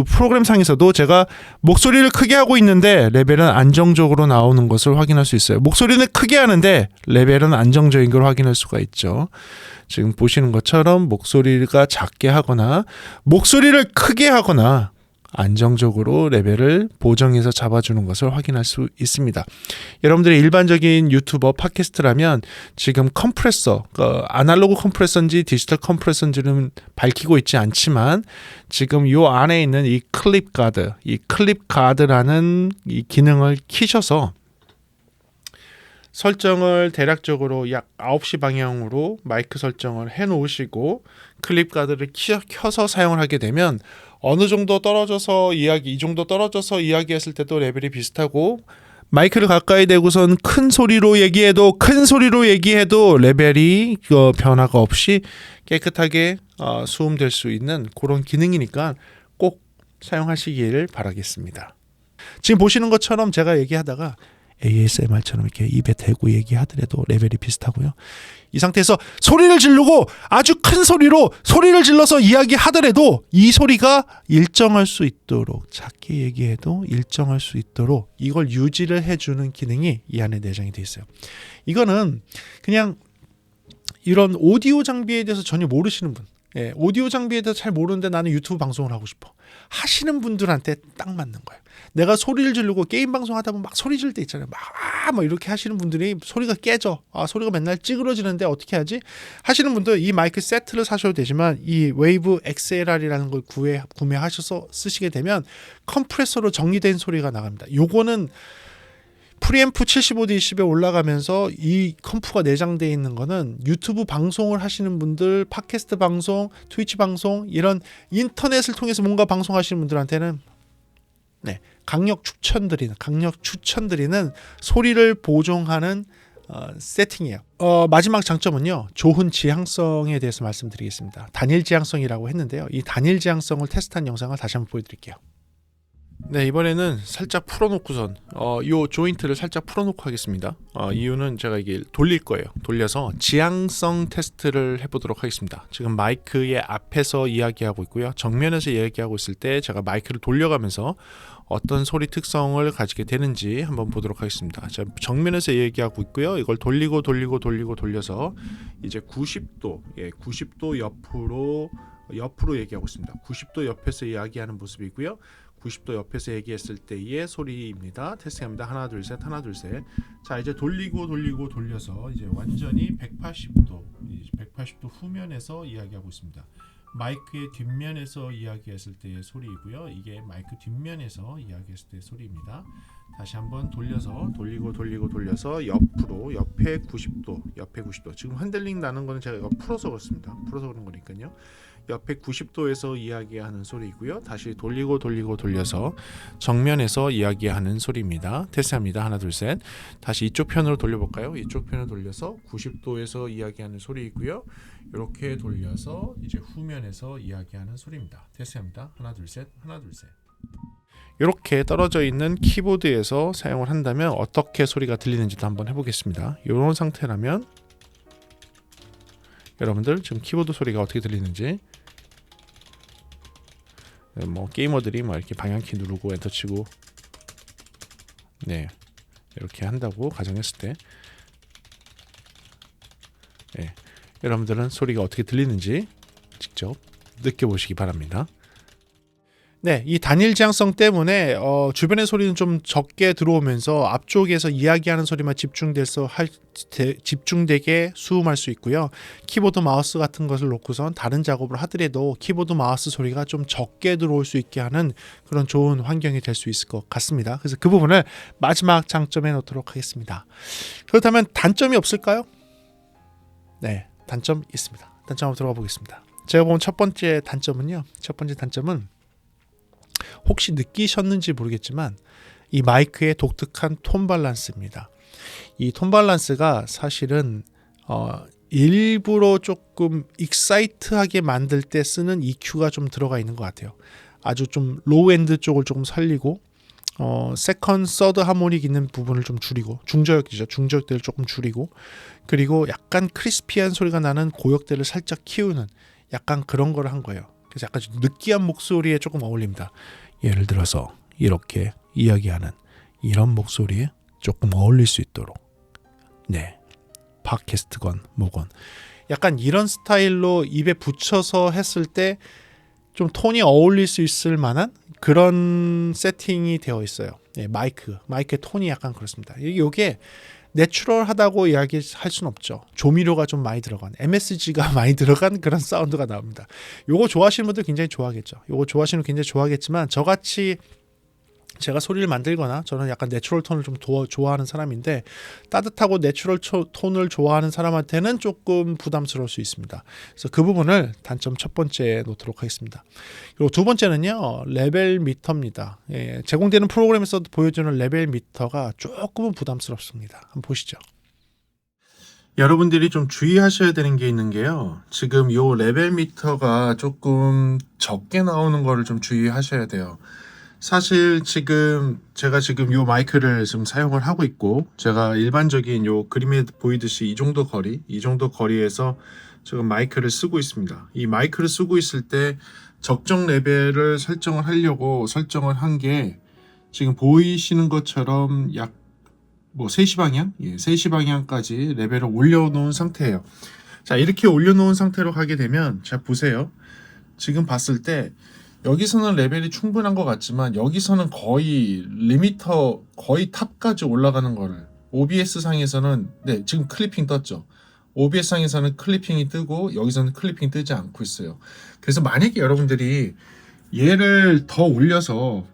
A: 프로그램 상에서도 제가 목소리를 크게 하고 있는데 레벨은 안정적으로 나오는 것을 확인할 수 있어요. 목소리는 크게 하는데 레벨은 안정적인 걸 확인할 수가 있죠. 지금 보시는 것처럼 목소리가 작게 하거나 목소리를 크게 하거나 안정적으로 레벨을 보정해서 잡아주는 것을 확인할 수 있습니다. 여러분들이 일반적인 유튜버, 팟캐스트라면 지금 컴프레서, 아날로그 컴프레서인지 디지털 컴프레서인지는 밝히고 있지 않지만 지금 이 안에 있는 이 클립 가드라는 이 기능을 키셔서 설정을 대략적으로 약 9시 방향으로 마이크 설정을 해 놓으시고 클립 가드를 켜서 사용을 하게 되면 어느 정도 떨어져서 이 정도 떨어져서 이야기했을 때도 레벨이 비슷하고, 마이크를 가까이 대고선 큰 소리로 얘기해도 레벨이 변화가 없이 깨끗하게 수음될 수 있는 그런 기능이니까 꼭 사용하시길 바라겠습니다. 지금 보시는 것처럼 제가 얘기하다가 ASMR처럼 이렇게 입에 대고 얘기하더라도 레벨이 비슷하고요. 이 상태에서 소리를 지르고 아주 큰 소리로 소리를 질러서 이야기하더라도 이 소리가 일정할 수 있도록, 작게 얘기해도 일정할 수 있도록 이걸 유지를 해주는 기능이 이 안에 내장이 되어 있어요. 이거는 그냥 이런 오디오 장비에 대해서 전혀 모르시는 분, 오디오 장비에 대해서 잘 모르는데 나는 유튜브 방송을 하고 싶어 하시는 분들한테 딱 맞는 거예요. 내가 소리를 지르고 게임 방송 하다 보면 막 소리 지를 때 있잖아요. 막 이렇게 하시는 분들이 소리가 깨져. 소리가 맨날 찌그러지는데 어떻게 하지? 하시는 분들 이 마이크 세트를 사셔도 되지만 이 웨이브 XLR이라는 걸 구매하셔서 쓰시게 되면 컴프레서로 정리된 소리가 나갑니다. 요거는 프리앰프 75dB에 올라가면서 이 컴프가 내장되어 있는 거는 유튜브 방송을 하시는 분들, 팟캐스트 방송, 트위치 방송, 이런 인터넷을 통해서 뭔가 방송하시는 분들한테는 강력 추천드리는 소리를 보정하는 세팅이에요. 마지막 장점은요, 좋은 지향성에 대해서 말씀드리겠습니다. 단일 지향성이라고 했는데요, 이 단일 지향성을 테스트한 영상을 다시 한번 보여드릴게요. 네, 이번에는 살짝 풀어놓고선 요 조인트를 살짝 풀어놓고 하겠습니다. 이유는 제가 이게 돌릴 거예요. 돌려서 지향성 테스트를 해보도록 하겠습니다. 지금 마이크의 앞에서 이야기하고 있고요, 정면에서 이야기하고 있을 때 제가 마이크를 돌려가면서 어떤 소리 특성을 가지게 되는지 한번 보도록 하겠습니다. 자, 정면에서 얘기하고 있고요. 이걸 돌려서 이제 90도, 90도 옆으로 얘기하고 있습니다. 90도 옆에서 이야기하는 모습이고요. 90도 옆에서 얘기했을 때의 소리입니다. 테스트합니다. 하나 둘 셋. 자, 이제 돌려서 이제 완전히 180도 후면에서 이야기하고 있습니다. 마이크의 뒷면에서 이야기했을 때의 소리이고요. 이게 마이크 뒷면에서 이야기했을 때의 소리입니다. 다시 한번 돌려서 옆에 90도. 지금 핸들링 나는 거는 제가 풀어서 그렇습니다. 풀어서 그런 거니까요. 옆에 90도에서 이야기하는 소리이고요. 다시 돌려서 정면에서 이야기하는 소리입니다. 테스트합니다. 하나 둘 셋. 다시 이쪽 편으로 돌려볼까요? 이쪽 편으로 돌려서 90도에서 이야기하는 소리이고요. 이렇게 돌려서 이제 후면에서 이야기하는 소리입니다. 테스트합니다. 하나 둘 셋. 이렇게 떨어져 있는 키보드에서 사용을 한다면 어떻게 소리가 들리는지도 한번 해보겠습니다. 이런 상태라면 여러분들 지금 키보드 소리가 어떻게 들리는지, 게이머들이 이렇게 방향키 누르고 엔터 치고 이렇게 한다고 가정했을 때 여러분들은 소리가 어떻게 들리는지 직접 느껴보시기 바랍니다. 이 단일 지향성 때문에 주변의 소리는 좀 적게 들어오면서 앞쪽에서 이야기하는 소리만 집중되게 수음할 수 있고요. 키보드 마우스 같은 것을 놓고선 다른 작업을 하더라도 키보드 마우스 소리가 좀 적게 들어올 수 있게 하는 그런 좋은 환경이 될 수 있을 것 같습니다. 그래서 그 부분을 마지막 장점에 놓도록 하겠습니다. 그렇다면 단점이 없을까요? 네, 단점 있습니다. 단점 한번 들어가 보겠습니다. 제가 본 첫 번째 단점은 혹시 느끼셨는지 모르겠지만 이 마이크의 독특한 톤 밸런스입니다. 이 톤 밸런스가 사실은 일부러 조금 익사이트하게 만들 때 쓰는 EQ가 좀 들어가 있는 것 같아요. 아주 좀 로우 엔드 쪽을 조금 살리고 세컨, 서드 하모닉 있는 부분을 좀 줄이고, 중저역들을 조금 줄이고, 그리고 약간 크리스피한 소리가 나는 고역대를 살짝 키우는 약간 그런 걸 한 거예요. 그래서 약간 좀 느끼한 목소리에 조금 어울립니다. 예를 들어서 이렇게 이야기하는 이런 목소리에 조금 어울릴 수 있도록, 팟캐스트건 뭐건 약간 이런 스타일로 입에 붙여서 했을 때 좀 톤이 어울릴 수 있을 만한 그런 세팅이 되어 있어요. 마이크의 톤이 약간 그렇습니다. 이게 내추럴하다고 이야기할 수는 없죠. 조미료가 좀 많이 들어간, MSG가 많이 들어간 그런 사운드가 나옵니다. 요거 좋아하시는 분들 굉장히 좋아하겠죠. 요거 좋아하시는 분들 굉장히 좋아하겠지만 저같이 제가 소리를 만들거나 저는 약간 내추럴 톤을 좀 좋아하는 사람인데 따뜻하고 내추럴 톤을 좋아하는 사람한테는 조금 부담스러울 수 있습니다. 그래서 그 부분을 단점 첫 번째에 놓도록 하겠습니다. 그리고 두 번째는요. 레벨 미터입니다. 예, 제공되는 프로그램에서 보여주는 레벨 미터가 조금은 부담스럽습니다. 한번 보시죠. 여러분들이 좀 주의하셔야 되는 게 있는 게요. 지금 요 레벨 미터가 조금 적게 나오는 거를 좀 주의하셔야 돼요. 사실 제가 지금 요 마이크를 지금 사용을 하고 있고 제가 일반적인 요 그림에 보이듯이 이 정도 거리에서 지금 마이크를 쓰고 있습니다. 이 마이크를 쓰고 있을 때 적정 레벨을 설정을 하려고 설정을 한 게 지금 보이시는 것처럼 약 3시 방향? 3시 방향까지 레벨을 올려놓은 상태예요. 자, 이렇게 올려놓은 상태로 가게 되면 자 보세요. 지금 봤을 때 여기서는 레벨이 충분한 것 같지만 여기서는 거의 리미터 거의 탑까지 올라가는 거를 OBS 상에서는 지금 클리핑 떴죠. OBS 상에서는 클리핑이 뜨고 여기서는 클리핑 뜨지 않고 있어요. 그래서 만약에 여러분들이 얘를 더 올려서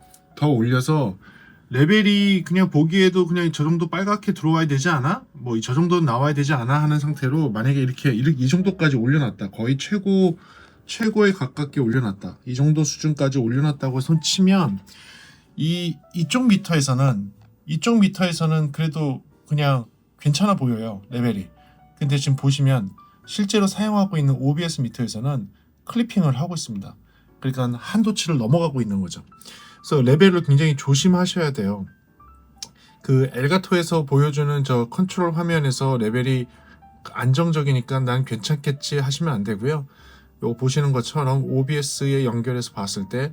A: 레벨이 그냥 보기에도 그냥 저 정도 빨갛게 들어와야 되지 않아? 뭐 저 정도 나와야 되지 않아? 하는 상태로 만약에 이렇게 이 정도까지 올려놨다. 거의 최고에 가깝게 올려놨다. 이 정도 수준까지 올려놨다고 손치면 이쪽 미터에서는 그래도 그냥 괜찮아 보여요. 레벨이. 근데 지금 보시면 실제로 사용하고 있는 OBS 미터에서는 클리핑을 하고 있습니다. 그러니까 한도치를 넘어가고 있는 거죠. 그래서 레벨을 굉장히 조심하셔야 돼요. 그 엘가토에서 보여주는 저 컨트롤 화면에서 레벨이 안정적이니까 난 괜찮겠지 하시면 안 되고요. 요 보시는 것처럼 OBS에 연결해서 봤을 때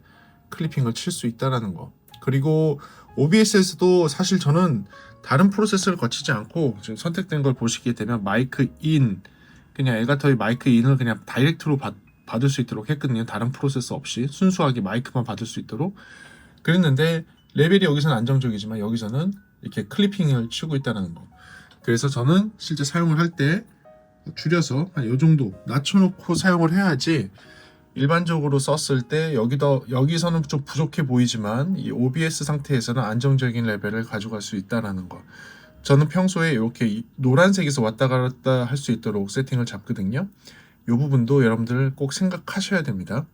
A: 클리핑을 칠 수 있다라는 거. 그리고 OBS에서도 사실 저는 다른 프로세스를 거치지 않고 지금 선택된 걸 보시게 되면 마이크 인, 그냥 엘가토의 마이크 인을 그냥 다이렉트로 받을 수 있도록 했거든요. 다른 프로세스 없이 순수하게 마이크만 받을 수 있도록 그랬는데 레벨이 여기서는 안정적이지만 여기서는 이렇게 클리핑을 치고 있다는 거. 그래서 저는 실제 사용을 할 때 줄여서 한 요 정도 낮춰놓고 사용을 해야지 일반적으로 썼을 때 여기서는 좀 부족해 보이지만 이 OBS 상태에서는 안정적인 레벨을 가져갈 수 있다는 거. 저는 평소에 이렇게 노란색에서 왔다 갔다 할 수 있도록 세팅을 잡거든요. 이 부분도 여러분들 꼭 생각하셔야 됩니다.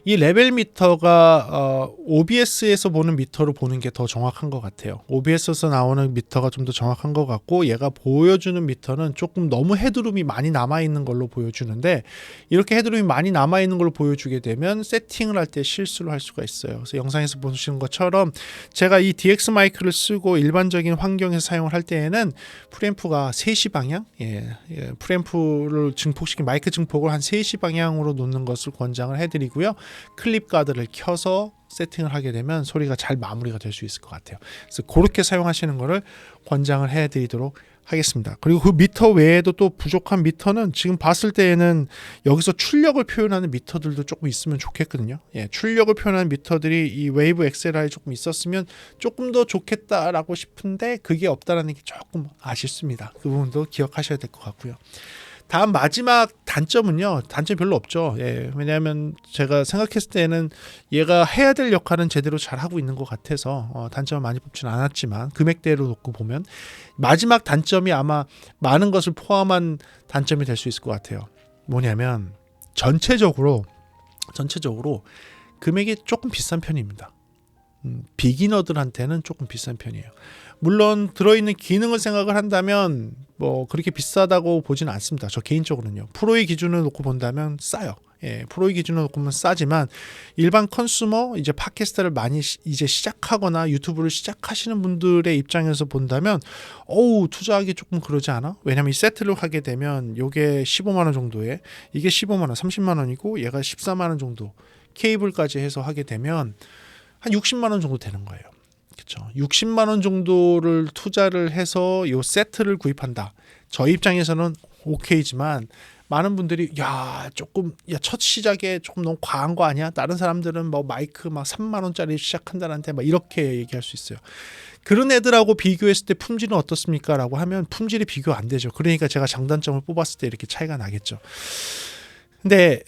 A: 이 레벨 미터가 OBS에서 보는 미터로 보는 게 더 정확한 것 같아요. OBS에서 나오는 미터가 좀 더 정확한 것 같고 얘가 보여주는 미터는 조금 너무 헤드룸이 많이 남아있는 걸로 보여주는데 이렇게 헤드룸이 많이 남아있는 걸로 보여주게 되면 세팅을 할 때 실수를 할 수가 있어요. 그래서 영상에서 보시는 것처럼 제가 이 DX 마이크를 쓰고 일반적인 환경에서 사용을 할 때에는 프리앰프가 3시 방향? 프리앰프를 증폭시킨 마이크 증폭을 한 3시 방향으로 놓는 것을 권장을 해드리고요. 클립 가드를 켜서 세팅을 하게 되면 소리가 잘 마무리가 될 수 있을 것 같아요. 그래서 그렇게 사용하시는 것을 권장을 해드리도록 하겠습니다. 그리고 그 미터 외에도 또 부족한 미터는 지금 봤을 때에는 여기서 출력을 표현하는 미터들도 조금 있으면 좋겠거든요. 출력을 표현하는 미터들이 이 웨이브 XLR에 조금 있었으면 조금 더 좋겠다라고 싶은데 그게 없다라는 게 조금 아쉽습니다. 그 부분도 기억하셔야 될 것 같고요. 다음 마지막 단점은요. 단점이 별로 없죠. 왜냐하면 제가 생각했을 때는 얘가 해야 될 역할은 제대로 잘하고 있는 것 같아서 단점을 많이 뽑지는 않았지만 금액대로 놓고 보면 마지막 단점이 아마 많은 것을 포함한 단점이 될 수 있을 것 같아요. 뭐냐면 전체적으로 금액이 조금 비싼 편입니다. 비기너들한테는 조금 비싼 편이에요. 물론 들어있는 기능을 생각을 한다면 뭐 그렇게 비싸다고 보지는 않습니다. 저 개인적으로는요. 프로의 기준을 놓고 본다면 싸요. 프로의 기준을 놓고 보면 싸지만 일반 컨슈머 이제 팟캐스트를 많이 이제 시작하거나 유튜브를 시작하시는 분들의 입장에서 본다면 투자하기 조금 그러지 않아? 왜냐면 이 세트를 하게 되면 요게 15만 원 정도에 이게 15만 원, 30만 원이고 얘가 14만 원 정도 케이블까지 해서 하게 되면 한 60만 원 정도 되는 거예요. 그렇죠. 60만 원 정도를 투자를 해서 요 세트를 구입한다. 저희 입장에서는 오케이지만 많은 분들이 첫 시작에 조금 너무 과한 거 아니야? 다른 사람들은 뭐 마이크 막 3만 원짜리 시작한다는데 막 이렇게 얘기할 수 있어요. 그런 애들하고 비교했을 때 품질은 어떻습니까? 라고 하면 품질이 비교 안 되죠. 그러니까 제가 장단점을 뽑았을 때 이렇게 차이가 나겠죠. 근데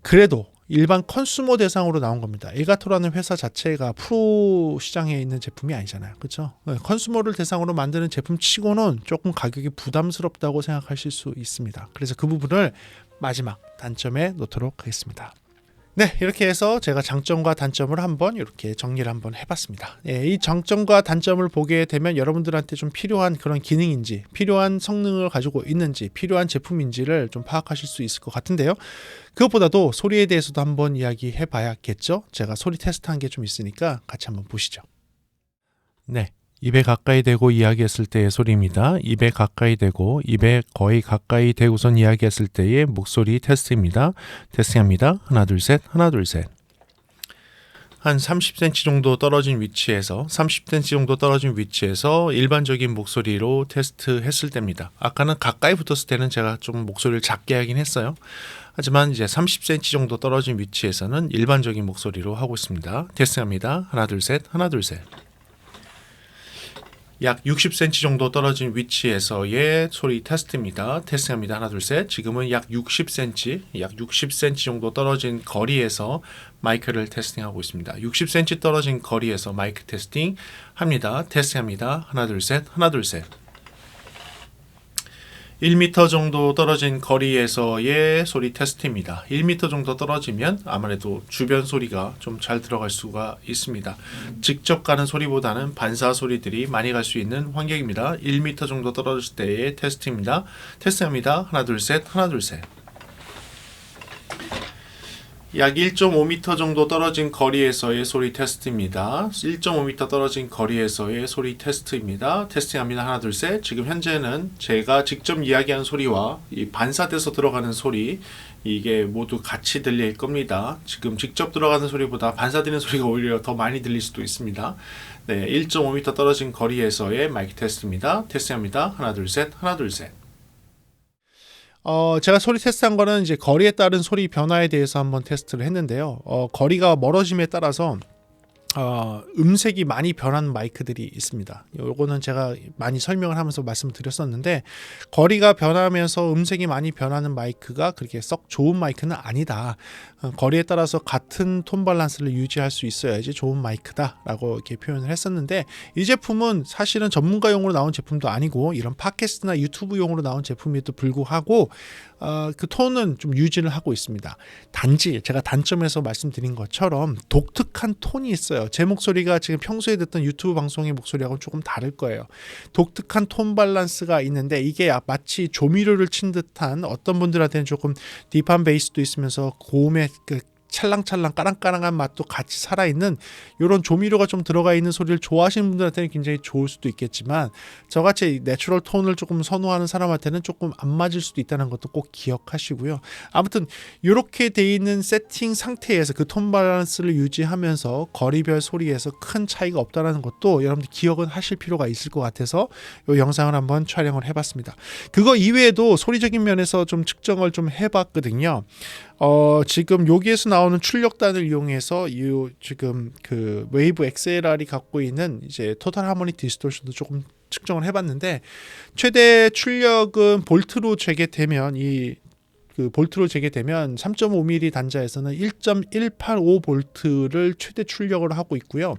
A: 그래도 일반 컨슈머 대상으로 나온 겁니다. 엘가토라는 회사 자체가 프로 시장에 있는 제품이 아니잖아요. 그렇죠? 컨슈머를 대상으로 만드는 제품 치고는 조금 가격이 부담스럽다고 생각하실 수 있습니다. 그래서 그 부분을 마지막 단점에 놓도록 하겠습니다. 네, 이렇게 해서 제가 장점과 단점을 한번 이렇게 정리를 한번 해봤습니다. 이 장점과 단점을 보게 되면 여러분들한테 좀 필요한 그런 기능인지, 필요한 성능을 가지고 있는지, 필요한 제품인지를 좀 파악하실 수 있을 것 같은데요. 그것보다도 소리에 대해서도 한번 이야기해 봐야겠죠. 제가 소리 테스트한 게 좀 있으니까 같이 한번 보시죠. 네. 입에 가까이 대고 이야기했을 때의 소리입니다. 입에 가까이 대고 입에 거의 가까이 대고선 이야기했을 때의 목소리 테스트입니다. 테스트합니다. 하나 둘 셋, 하나 둘 셋. 한 30cm 정도 떨어진 위치에서 30cm 정도 떨어진 위치에서 일반적인 목소리로 테스트했을 때입니다. 아까는 가까이 붙었을 때는 제가 좀 목소리를 작게 하긴 했어요. 하지만 이제 30cm 정도 떨어진 위치에서는 일반적인 목소리로 하고 있습니다. 테스트합니다. 하나 둘 셋, 하나 둘 셋. 약 60cm 정도 떨어진 위치에서의 소리 테스트입니다. 테스트합니다. 하나 둘 셋. 지금은 약 60cm 정도 떨어진 거리에서 마이크를 테스팅하고 있습니다. 60cm 떨어진 거리에서 마이크 테스팅 합니다. 테스트합니다. 하나 둘 셋. 하나 둘 셋. 1m 정도 떨어진 거리에서의 소리 테스트입니다. 1m 정도 떨어지면 아무래도 주변 소리가 좀 잘 들어갈 수가 있습니다. 직접 가는 소리보다는 반사 소리들이 많이 갈 수 있는 환경입니다. 1m 정도 떨어질 때의 테스트입니다. 테스트합니다. 하나 둘 셋, 하나 둘 셋. 약 1.5m 정도 떨어진 거리에서의 소리 테스트입니다. 1.5m 떨어진 거리에서의 소리 테스트입니다. 테스팅합니다. 하나 둘 셋. 지금 현재는 제가 직접 이야기한 소리와 이 반사돼서 들어가는 소리 이게 모두 같이 들릴 겁니다. 지금 직접 들어가는 소리보다 반사되는 소리가 오히려 더 많이 들릴 수도 있습니다. 네, 1.5m 떨어진 거리에서의 마이크 테스트입니다. 테스팅합니다. 하나 둘 셋. 하나 둘 셋. 제가 소리 테스트한 거는 이제 거리에 따른 소리 변화에 대해서 한번 테스트를 했는데요. 거리가 멀어짐에 따라서 음색이 많이 변하는 마이크들이 있습니다. 요거는 제가 많이 설명을 하면서 말씀드렸었는데 거리가 변하면서 음색이 많이 변하는 마이크가 그렇게 썩 좋은 마이크는 아니다. 거리에 따라서 같은 톤 밸런스를 유지할 수 있어야지 좋은 마이크다 라고 이렇게 표현을 했었는데 이 제품은 사실은 전문가용으로 나온 제품도 아니고 이런 팟캐스트나 유튜브용으로 나온 제품에도 불구하고 그 톤은 좀 유지를 하고 있습니다. 단지 제가 단점에서 말씀드린 것처럼 독특한 톤이 있어요. 제 목소리가 지금 평소에 듣던 유튜브 방송의 목소리하고는 조금 다를 거예요. 독특한 톤 밸런스가 있는데 이게 마치 조미료를 친 듯한 어떤 분들한테는 조금 딥한 베이스도 있으면서 고음의 그 찰랑찰랑 까랑까랑한 맛도 같이 살아있는 이런 조미료가 좀 들어가 있는 소리를 좋아하시는 분들한테는 굉장히 좋을 수도 있겠지만 저같이 내추럴 톤을 조금 선호하는 사람한테는 조금 안 맞을 수도 있다는 것도 꼭 기억하시고요. 아무튼 이렇게 돼 있는 세팅 상태에서 그 톤 밸런스를 유지하면서 거리별 소리에서 큰 차이가 없다는 것도 여러분들 기억은 하실 필요가 있을 것 같아서 이 영상을 한번 촬영을 해봤습니다. 그거 이외에도 소리적인 면에서 좀 측정을 좀 해봤거든요. 지금 여기에서 나오는 출력단을 이용해서 지금 그 웨이브 XLR이 갖고 있는 이제 토탈 하모닉 디스토션도 조금 측정을 해봤는데 최대 출력은 볼트로 재개되면 그 볼트로 재개되면 3.5mm 단자에서는 1.185볼트를 최대 출력을 하고 있고요.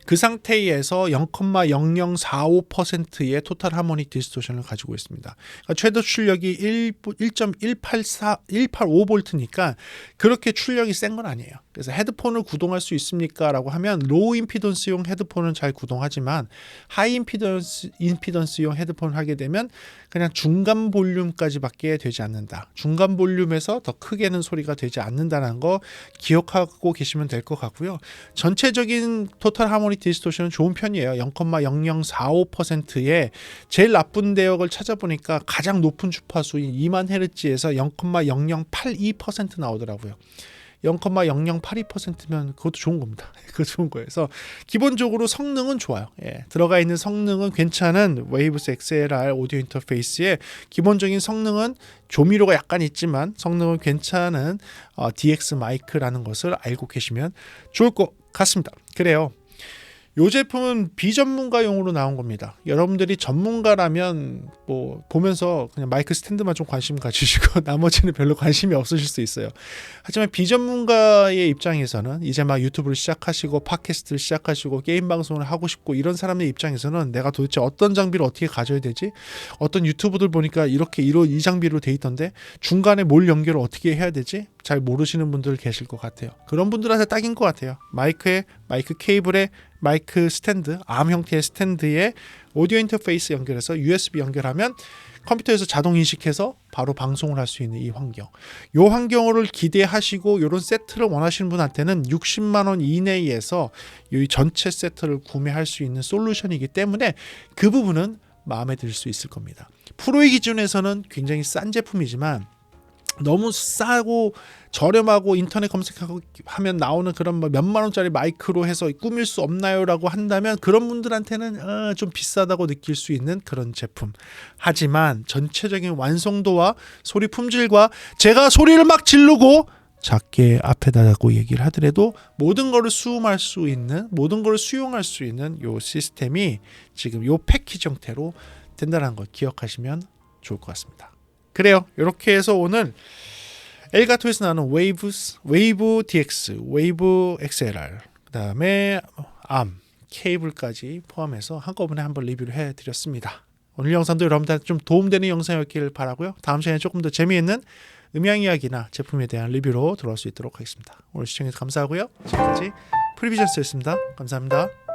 A: 그 상태에서 0.0045%의 토탈 하모닉 디스토션을 가지고 있습니다. 그러니까 최대 출력이 1.185V니까 그렇게 출력이 센 건 아니에요. 그래서 헤드폰을 구동할 수 있습니까? 라고 하면 로우 임피던스용 헤드폰은 잘 구동하지만 하이 임피던스용 헤드폰을 하게 되면 그냥 중간 볼륨까지밖에 되지 않는다. 중간 볼륨에서 더 크게는 소리가 되지 않는다는 거 기억하고 계시면 될 것 같고요. 전체적인 토탈 하모닉 디스토션은 좋은 편이에요. 0.0045%의 제일 나쁜 대역을 찾아보니까 가장 높은 주파수인 2만헤르츠에서 0.0082% 나오더라고요. 0.0082%면 그것도 좋은 겁니다. 그거 좋은 거예요. 그래서 기본적으로 성능은 좋아요. 들어가 있는 성능은 괜찮은 웨이브스 XLR 오디오 인터페이스의 기본적인 성능은 조미료가 약간 있지만 성능은 괜찮은 DX 마이크라는 것을 알고 계시면 좋을 것 같습니다. 그래요. 이 제품은 비전문가용으로 나온 겁니다. 여러분들이 전문가라면 뭐 보면서 그냥 마이크 스탠드만 좀 관심 가지시고 나머지는 별로 관심이 없으실 수 있어요. 하지만 비전문가의 입장에서는 이제 막 유튜브를 시작하시고 팟캐스트를 시작하시고 게임 방송을 하고 싶고 이런 사람의 입장에서는 내가 도대체 어떤 장비를 어떻게 가져야 되지? 어떤 유튜브들 보니까 이렇게 이 장비로 돼 있던데 중간에 뭘 연결을 어떻게 해야 되지? 잘 모르시는 분들 계실 것 같아요. 그런 분들한테 딱인 것 같아요. 마이크 케이블에 마이크 스탠드, 암 형태의 스탠드에 오디오 인터페이스 연결해서 USB 연결하면 컴퓨터에서 자동 인식해서 바로 방송을 할 수 있는 이 환경. 이 환경을 기대하시고 이런 세트를 원하시는 분한테는 60만 원 이내에서 이 전체 세트를 구매할 수 있는 솔루션이기 때문에 그 부분은 마음에 들 수 있을 겁니다. 프로의 기준에서는 굉장히 싼 제품이지만 너무 싸고 저렴하고 인터넷 검색하면 나오는 그런 몇만 원짜리 마이크로 해서 꾸밀 수 없나요라고 한다면 그런 분들한테는 좀 비싸다고 느낄 수 있는 그런 제품. 하지만 전체적인 완성도와 소리 품질과 제가 소리를 막 지르고 작게 앞에다 대고 얘기를 하더라도 모든 거를 수용할 수 있는 요 시스템이 지금 요 패키지 형태로 된다는 걸 기억하시면 좋을 것 같습니다. 그래요. 이렇게 해서 오늘 엘가토에서 나오는 웨이브 DX, 웨이브 XLR, 그 다음에 암, 케이블까지 포함해서 한꺼번에 한번 리뷰를 해드렸습니다. 오늘 영상도 여러분들한테 좀 도움되는 영상이었기를 바라고요. 다음 시간에 조금 더 재미있는 음향 이야기나 제품에 대한 리뷰로 돌아올 수 있도록 하겠습니다. 오늘 시청해주셔서 감사하고요. 지금까지 프리비전스였습니다. 감사합니다.